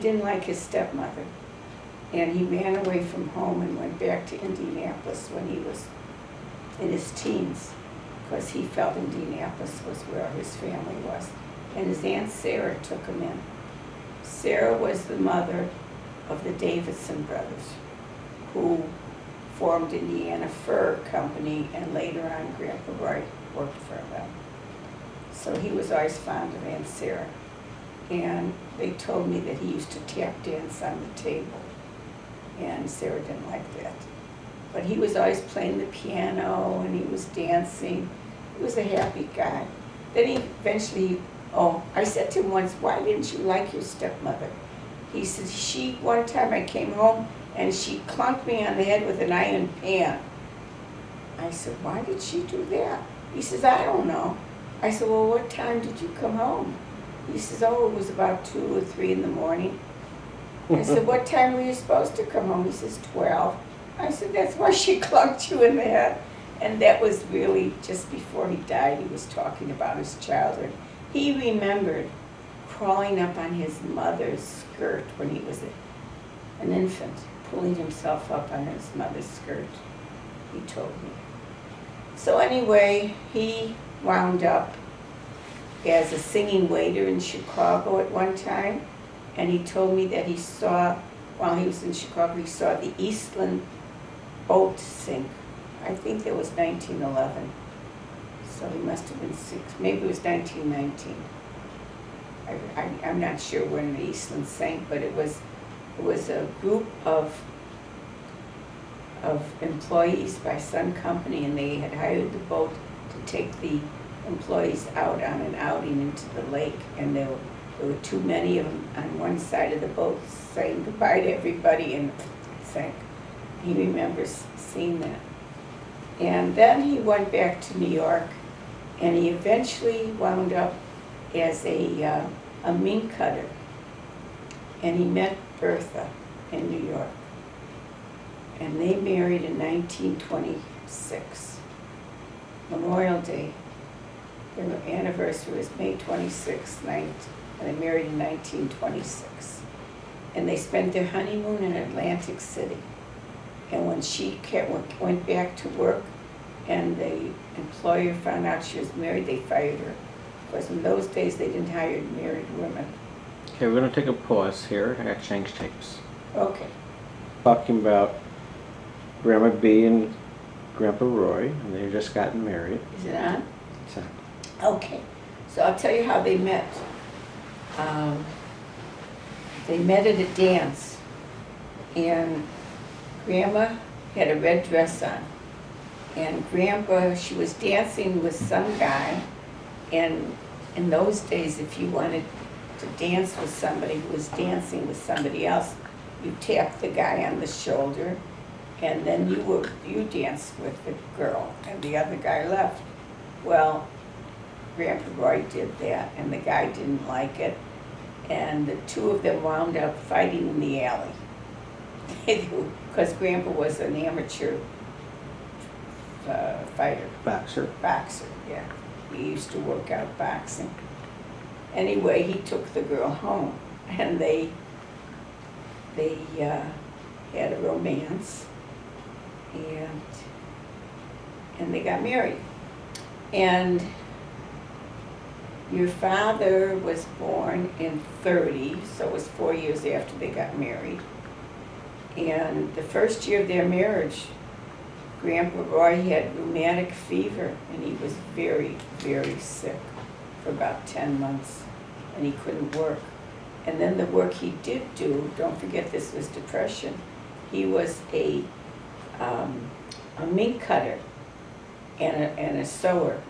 didn't like his stepmother. And he ran away from home and went back to Indianapolis when he was in his teens, because he felt Indianapolis was where his family was. And his Aunt Sarah took him in. Sarah was the mother of the Davidson brothers, who formed Indiana Fur Company, and later on Grandpa Roy worked for them. So he was always fond of Aunt Sarah. And they told me that he used to tap dance on the table, and Sarah didn't like that. But he was always playing the piano, and he was dancing. He was a happy guy. Then he eventually, I said to him once, why didn't you like your stepmother? He said, one time I came home, and she clunked me on the head with an iron pan. I said, why did she do that? He says, I don't know. I said, well, what time did you come home? He says, it was about 2 or 3 in the morning. I said, what time were you supposed to come home? He says, 12. I said, that's why she clunked you in the head. And that was really just before he died. He was talking about his childhood. He remembered crawling up on his mother's skirt when he was an infant, pulling himself up on his mother's skirt, he told me. So anyway, he wound up as a singing waiter in Chicago at one time, and he told me that he saw, while he was in Chicago, he saw the Eastland boat sink. I think that was 1911. So he must have been 6, maybe it was 1919. I'm not sure when the Eastland sank, but it was a group of employees by some company, and they had hired the boat to take the employees out on an outing into the lake, and there were too many of them on one side of the boat saying goodbye to everybody, and sank. He remembers seeing that. And then he went back to New York, and he eventually wound up as a mink cutter. And he met Bertha in New York. And they married in 1926, Memorial Day. Their anniversary was May 26th, and they married in 1926. And they spent their honeymoon in Atlantic City. And when she went back to work and the employer found out she was married, they fired her. Because in those days, they didn't hire married women. Okay, we're gonna take a pause here. I gotta change tapes. Okay. Talking about Grandma B and Grandpa Roy, and they just gotten married. Is it on? So, Okay. So I'll tell you how they met. They met at a dance, and Grandma had a red dress on. And Grandpa, she was dancing with some guy, and in those days, if you wanted to dance with somebody who was dancing with somebody else, you tapped the guy on the shoulder, and then you danced with the girl, and the other guy left. Well, Grandpa Roy did that, and the guy didn't like it, and the two of them wound up fighting in the alley. Because Grandpa was an amateur fighter. boxer. Boxer, yeah. He used to work out boxing. Anyway, he took the girl home, and they had a romance, and they got married. And your father was born in 30, so it was 4 years after they got married. And the first year of their marriage, Grandpa Roy had rheumatic fever, and he was very, very sick for about 10 months, and he couldn't work. And then the work he did do, don't forget this was Depression, he was a mink cutter and a sewer,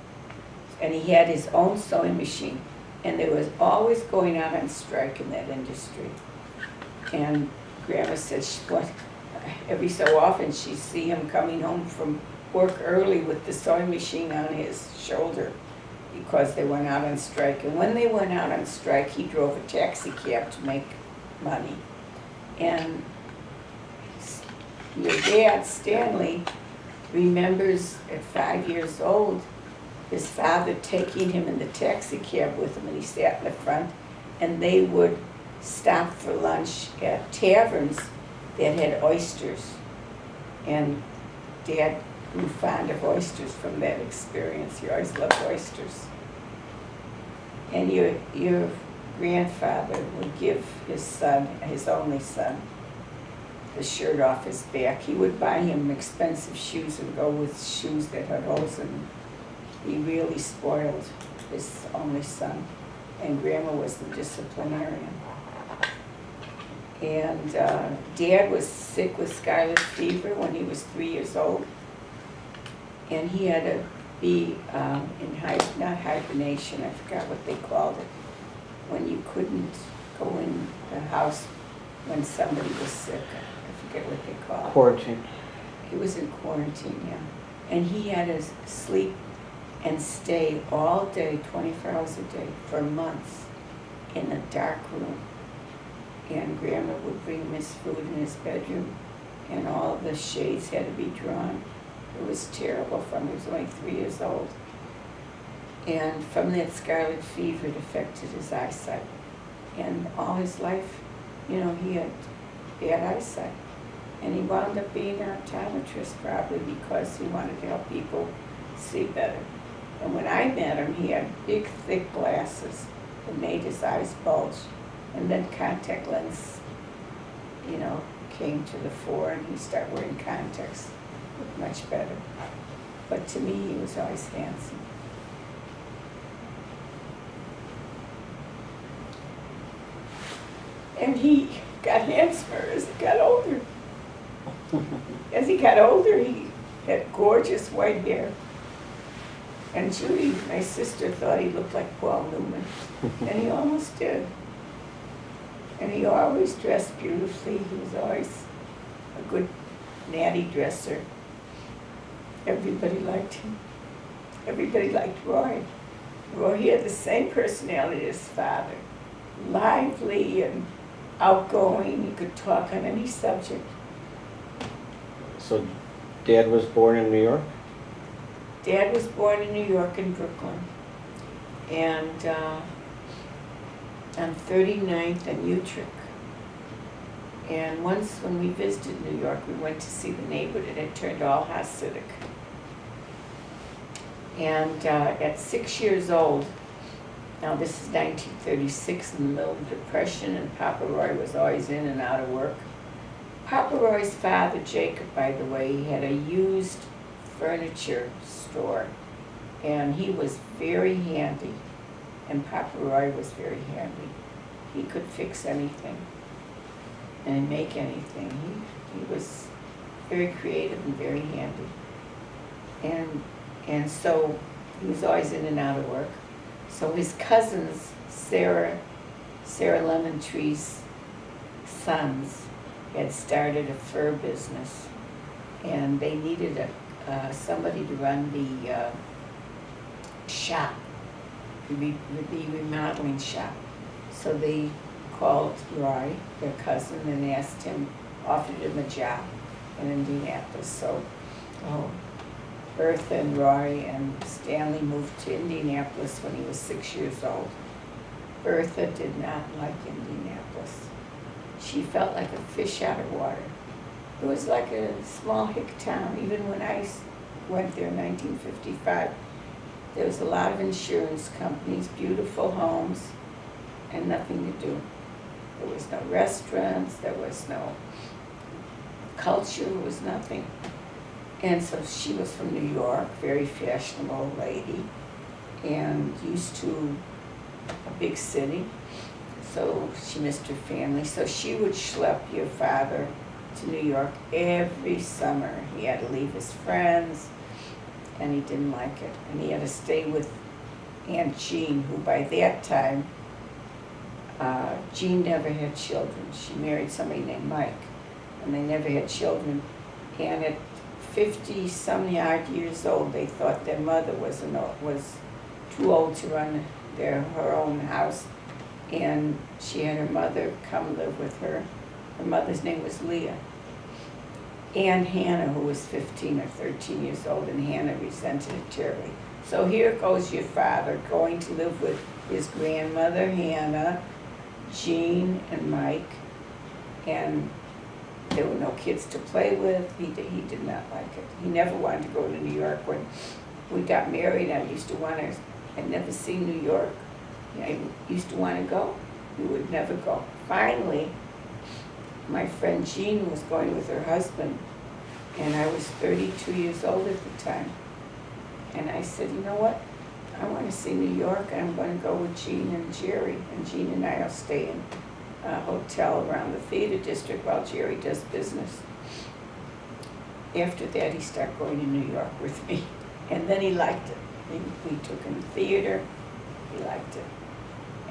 and he had his own sewing machine, and there was always going out on strike in that industry. And Grandma said every so often she'd see him coming home from work early with the sewing machine on his shoulder because they went out on strike. And when they went out on strike, he drove a taxi cab to make money. And your dad, Stanley, remembers at 5 years old his father taking him in the taxi cab with him, and he sat in the front, and they would stop for lunch at taverns that had oysters. And Dad grew fond of oysters from that experience. He always loved oysters. And your grandfather would give his son, his only son, the shirt off his back. He would buy him expensive shoes and go with shoes that had holes in them. He really spoiled his only son. And Grandma was the disciplinarian. And Dad was sick with scarlet fever when he was 3 years old. And he had to be not hibernation, I forgot what they called it, when you couldn't go in the house when somebody was sick. I forget what they called it. Quarantine. He was in quarantine, yeah. And he had to sleep and stay all day, 24 hours a day, for months in a dark room. And Grandma would bring him his food in his bedroom, and all the shades had to be drawn. It was terrible for him. He was only 3 years old. And from that scarlet fever, it affected his eyesight. And all his life, he had bad eyesight. And he wound up being an optometrist probably because he wanted to help people see better. And when I met him, he had big, thick glasses that made his eyes bulge. And then contact lens, came to the fore, and he started wearing contacts. Looked much better. But to me, he was always handsome. And he got handsomer as he got older. As he got older, he had gorgeous white hair. And Judy, my sister, thought he looked like Paul Newman, and he almost did. And he always dressed beautifully. He was always a good, natty dresser. Everybody liked him. Everybody liked Roy. Roy had the same personality as his father. Lively and outgoing. He could talk on any subject. So Dad was born in New York? Dad was born in New York in Brooklyn. And on 39th and Utrecht. And once when we visited New York, we went to see the neighborhood, and it turned all Hasidic. And at 6 years old, now this is 1936, in the middle of the Depression, and Papa Roy was always in and out of work. Papa Roy's father, Jacob, by the way, he had a used furniture store, and he was very handy, and Papa Roy was very handy. He could fix anything and make anything. He was very creative and very handy. And so he was always in and out of work. So his cousins, Sarah Lemontree's sons, had started a fur business, and they needed somebody to run the shop, the remodeling shop. So they called Roy, their cousin, and asked him, offered him a job in Indianapolis. So Bertha and Roy and Stanley moved to Indianapolis when he was 6 years old. Bertha did not like Indianapolis. She felt like a fish out of water. It was like a small hick town. Even when I went there in 1955, there was a lot of insurance companies, beautiful homes, and nothing to do. There was no restaurants, there was no culture, there was nothing. And so she was from New York, very fashionable lady, and used to a big city. So she missed her family. So she would schlep your father to New York every summer. He had to leave his friends, and he didn't like it. And he had to stay with Aunt Jean, who by that time, Jean never had children. She married somebody named Mike, and they never had children. And at 50-some-odd years old, they thought their mother was too old to run her own house, and she had her mother come live with her. Her mother's name was Leah. And Hannah, who was 15 or 13 years old, and Hannah resented it terribly. So here goes your father going to live with his grandmother, Hannah, Jean, and Mike, and there were no kids to play with. He did not like it. He never wanted to go to New York. When we got married, I'd never seen New York. I used to want to go. He would never go. Finally, my friend Jean was going with her husband, and I was 32 years old at the time. And I said, you know what? I want to see New York, and I'm going to go with Jean and Jerry. And Jean and I will stay in a hotel around the theater district while Jerry does business. After that, he started going to New York with me. And then he liked it. We took him to theater. He liked it.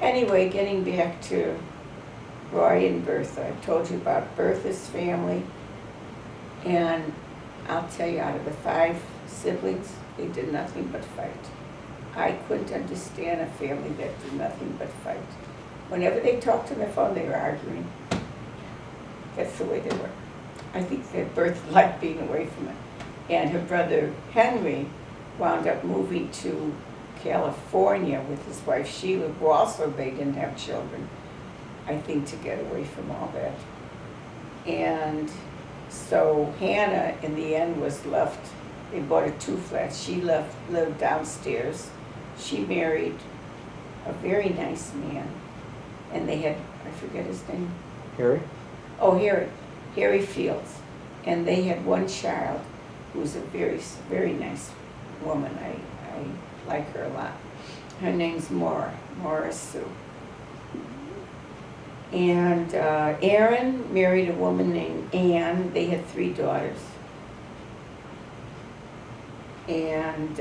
Anyway, getting back to Roy and Bertha. I told you about Bertha's family. And I'll tell you, out of the 5 siblings, they did nothing but fight. I couldn't understand a family that did nothing but fight. Whenever they talked on the phone, they were arguing. That's the way they were. I think that Bertha liked being away from it. And her brother Henry wound up moving to California with his wife Sheila, who also they didn't have children, I think, to get away from all that. And so Hannah, in the end, was left. They bought her 2 flats. She lived downstairs. She married a very nice man. And they had, I forget his name. Harry? Oh, Harry Fields. And they had 1 child who was a very, very nice woman. I like her a lot. Her name's Maura Sue. And Aaron married a woman named Ann. They had 3 daughters. And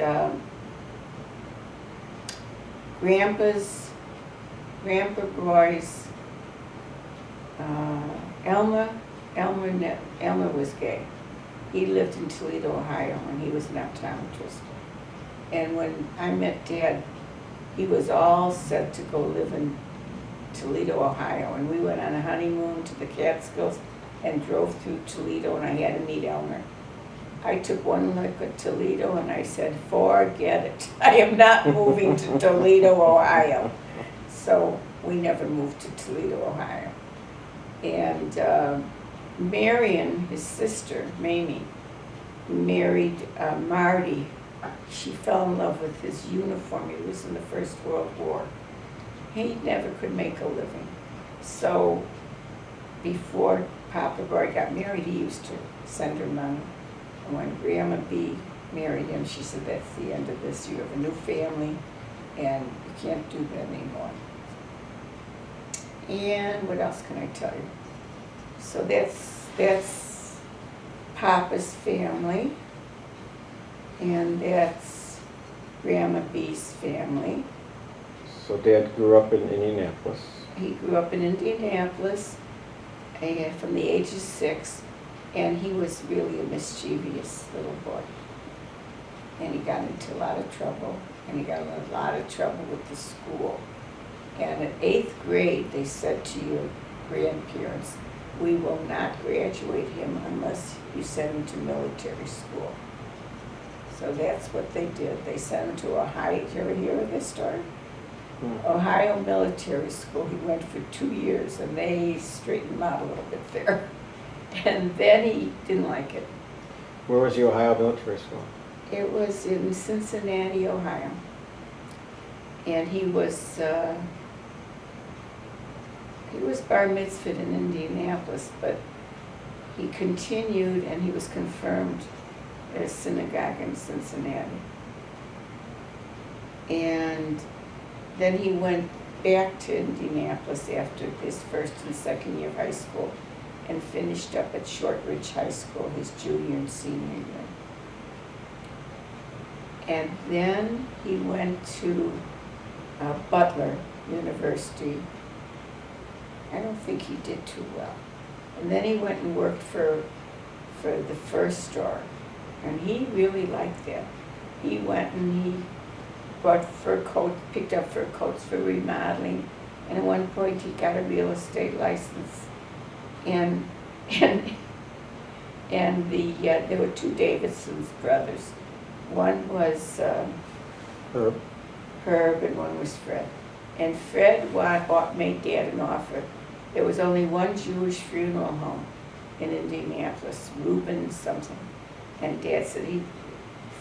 Grandpa Roy's, Elmer was gay. He lived in Toledo, Ohio, and he was an optometrist. And when I met Dad, he was all set to go live in Toledo, Ohio. And we went on a honeymoon to the Catskills and drove through Toledo, and I had to meet Elmer. I took one look at Toledo and I said, forget it. I am not moving to Toledo, Ohio. So we never moved to Toledo, Ohio. And Marion, his sister, Mamie, married Marty. She fell in love with his uniform. He was in the First World War. He never could make a living. So before Papa Roy got married, he used to send her money. And when Grandma B married him, she said, that's the end of this. You have a new family, and you can't do that anymore. And what else can I tell you? So that's Papa's family, and that's Grandma B's family. So Dad grew up in Indianapolis. He grew up in Indianapolis from the age of 6, and he was really a mischievous little boy. And he got into a lot of trouble, and he got in a lot of trouble with the school. And in 8th grade, they said to your grandparents, we will not graduate him unless you send him to military school. So that's what they did. They sent him to Ohio. Did you ever hear of this story? Ohio Military School. He went for 2 years, and they straightened him out a little bit there. And then he didn't like it. Where was the Ohio Military School? It was in Cincinnati, Ohio. And he was bar mitzvahed in Indianapolis, but he continued, and he was confirmed at a synagogue in Cincinnati. And then he went back to Indianapolis after his first and second year of high school and finished up at Shortridge High School his junior and senior year. And then he went to Butler University. I don't think he did too well. And then he went and worked for the First Store, and he really liked that. He went and he bought fur coat, picked up fur coats for remodeling, and at one point he got a real estate license. And there were 2 Davidson's brothers. One was Herb, and one was Fred. And Fred made Dad an offer. There was only one Jewish funeral home in Indianapolis, Reuben something. And Dad said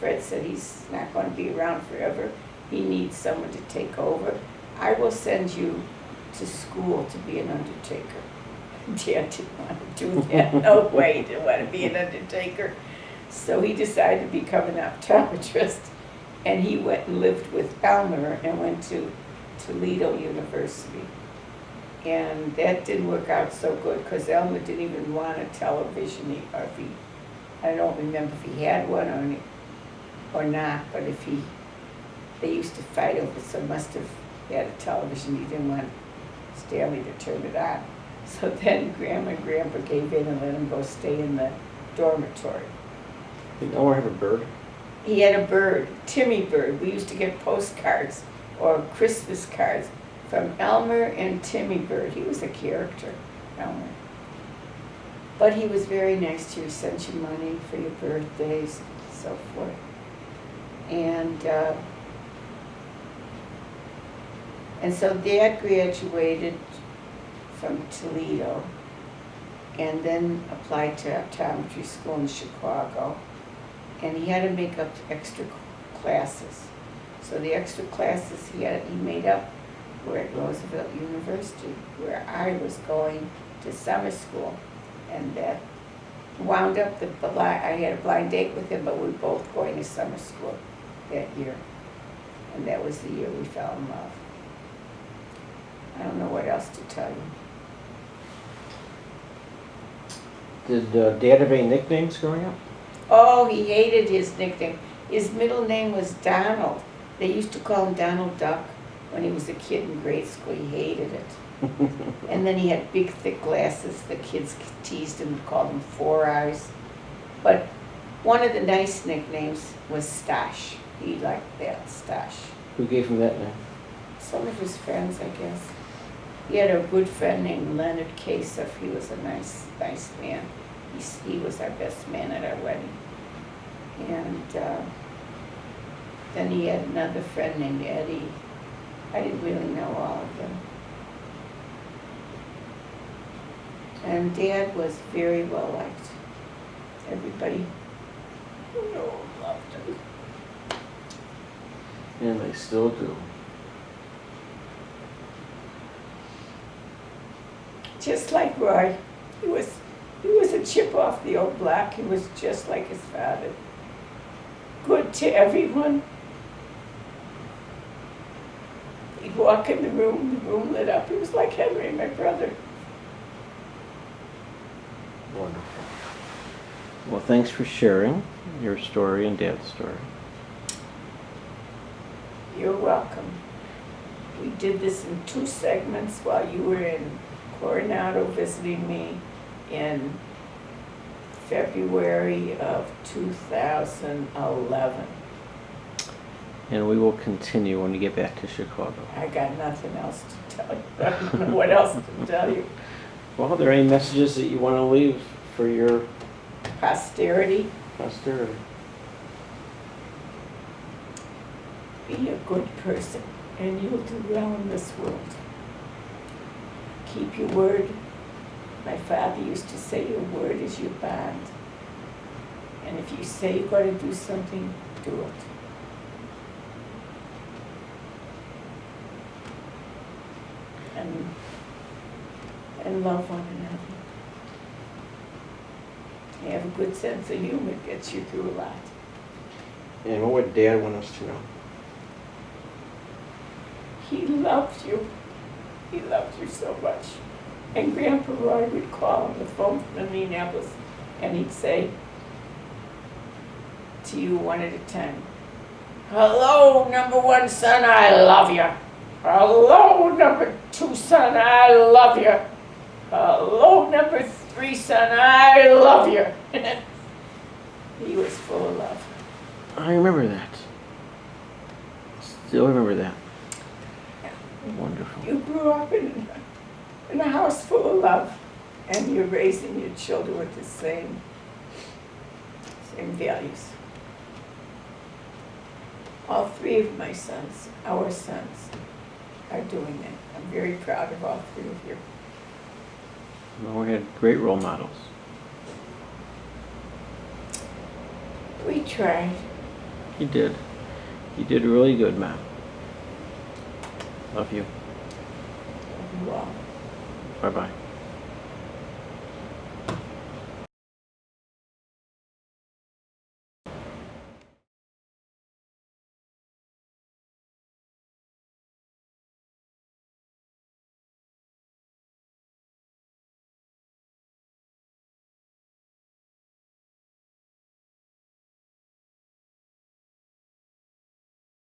Fred said he's not going to be around forever. He needs someone to take over. I will send you to school to be an undertaker. Dad didn't want to do that. No way, he didn't want to be an undertaker. So he decided to become an optometrist. And he went and lived with Elmer and went to Toledo University. And that didn't work out so good because Elmer didn't even want a television, I don't remember if he had one or not, but they used to fight over, so must have had a television. He didn't want Stanley to turn it on. So then Grandma and Grandpa gave in and let him go stay in the dormitory. Did Elmer have a bird? He had a bird, Timmy Bird. We used to get postcards or Christmas cards from Elmer and Timmy Bird. He was a character, Elmer. But he was very nice to you. He sent you money for your birthdays and so forth. And so Dad graduated from Toledo and then applied to optometry school in Chicago. And he had to make up extra classes. So the extra classes he made up were at Roosevelt University, where I was going to summer school. And that wound up I had a blind date with him, but we were both going to summer school that year. And that was the year we fell in love. I don't know what else to tell you. Did Dad have any nicknames growing up? Oh, he hated his nickname. His middle name was Donald. They used to call him Donald Duck. when he was a kid in grade school. He hated it. And then he had big, thick glasses. The kids teased him, called him Four Eyes. But one of the nice nicknames was Stash. He liked that, Stash. Who gave him that name? Some of his friends, I guess. He had a good friend named Leonard Kasef. He was a nice man. He was our best man at our wedding. And then he had another friend named Eddie. I didn't really know all of them. And Dad was very well liked. Everybody loved him. And they still do. Just like Roy. He was a chip off the old block. He was just like his father. Good to everyone. He'd walk in the room lit up. He was like Henry, my brother. Wonderful. Well, thanks for sharing your story and Dad's story. You're welcome. We did this in 2 segments while you were in Coronado visiting me in February of 2011. And we will continue when we get back to Chicago. I got nothing else to tell you. I don't know what else to tell you. Well, are there any messages that you want to leave for your Posterity. posterity? Be a good person, and you'll do well in this world. Keep your word. My father used to say your word is your bond. And if you say you're going to do something, do it. And love one another. Have a good sense of humor, gets you through a lot. And what would Dad want us to know? He loved you. He loved you so much. And Grandpa Roy would call on the phone from Indianapolis, and he'd say to you one at a time, "Hello, number 1 son, I love you. Hello, number 2 son, I love you. Hello, number 3 son, I love you." He was full of love. I remember that. Still remember that. Wonderful. You grew up in a house full of love, and you're raising your children with the same values. All 3 of my sons, our sons, are doing that. I'm very proud of all 3 of you. Well, we had great role models. We tried. You did. You did really good, Mom. Love you. Love you all. Bye-bye.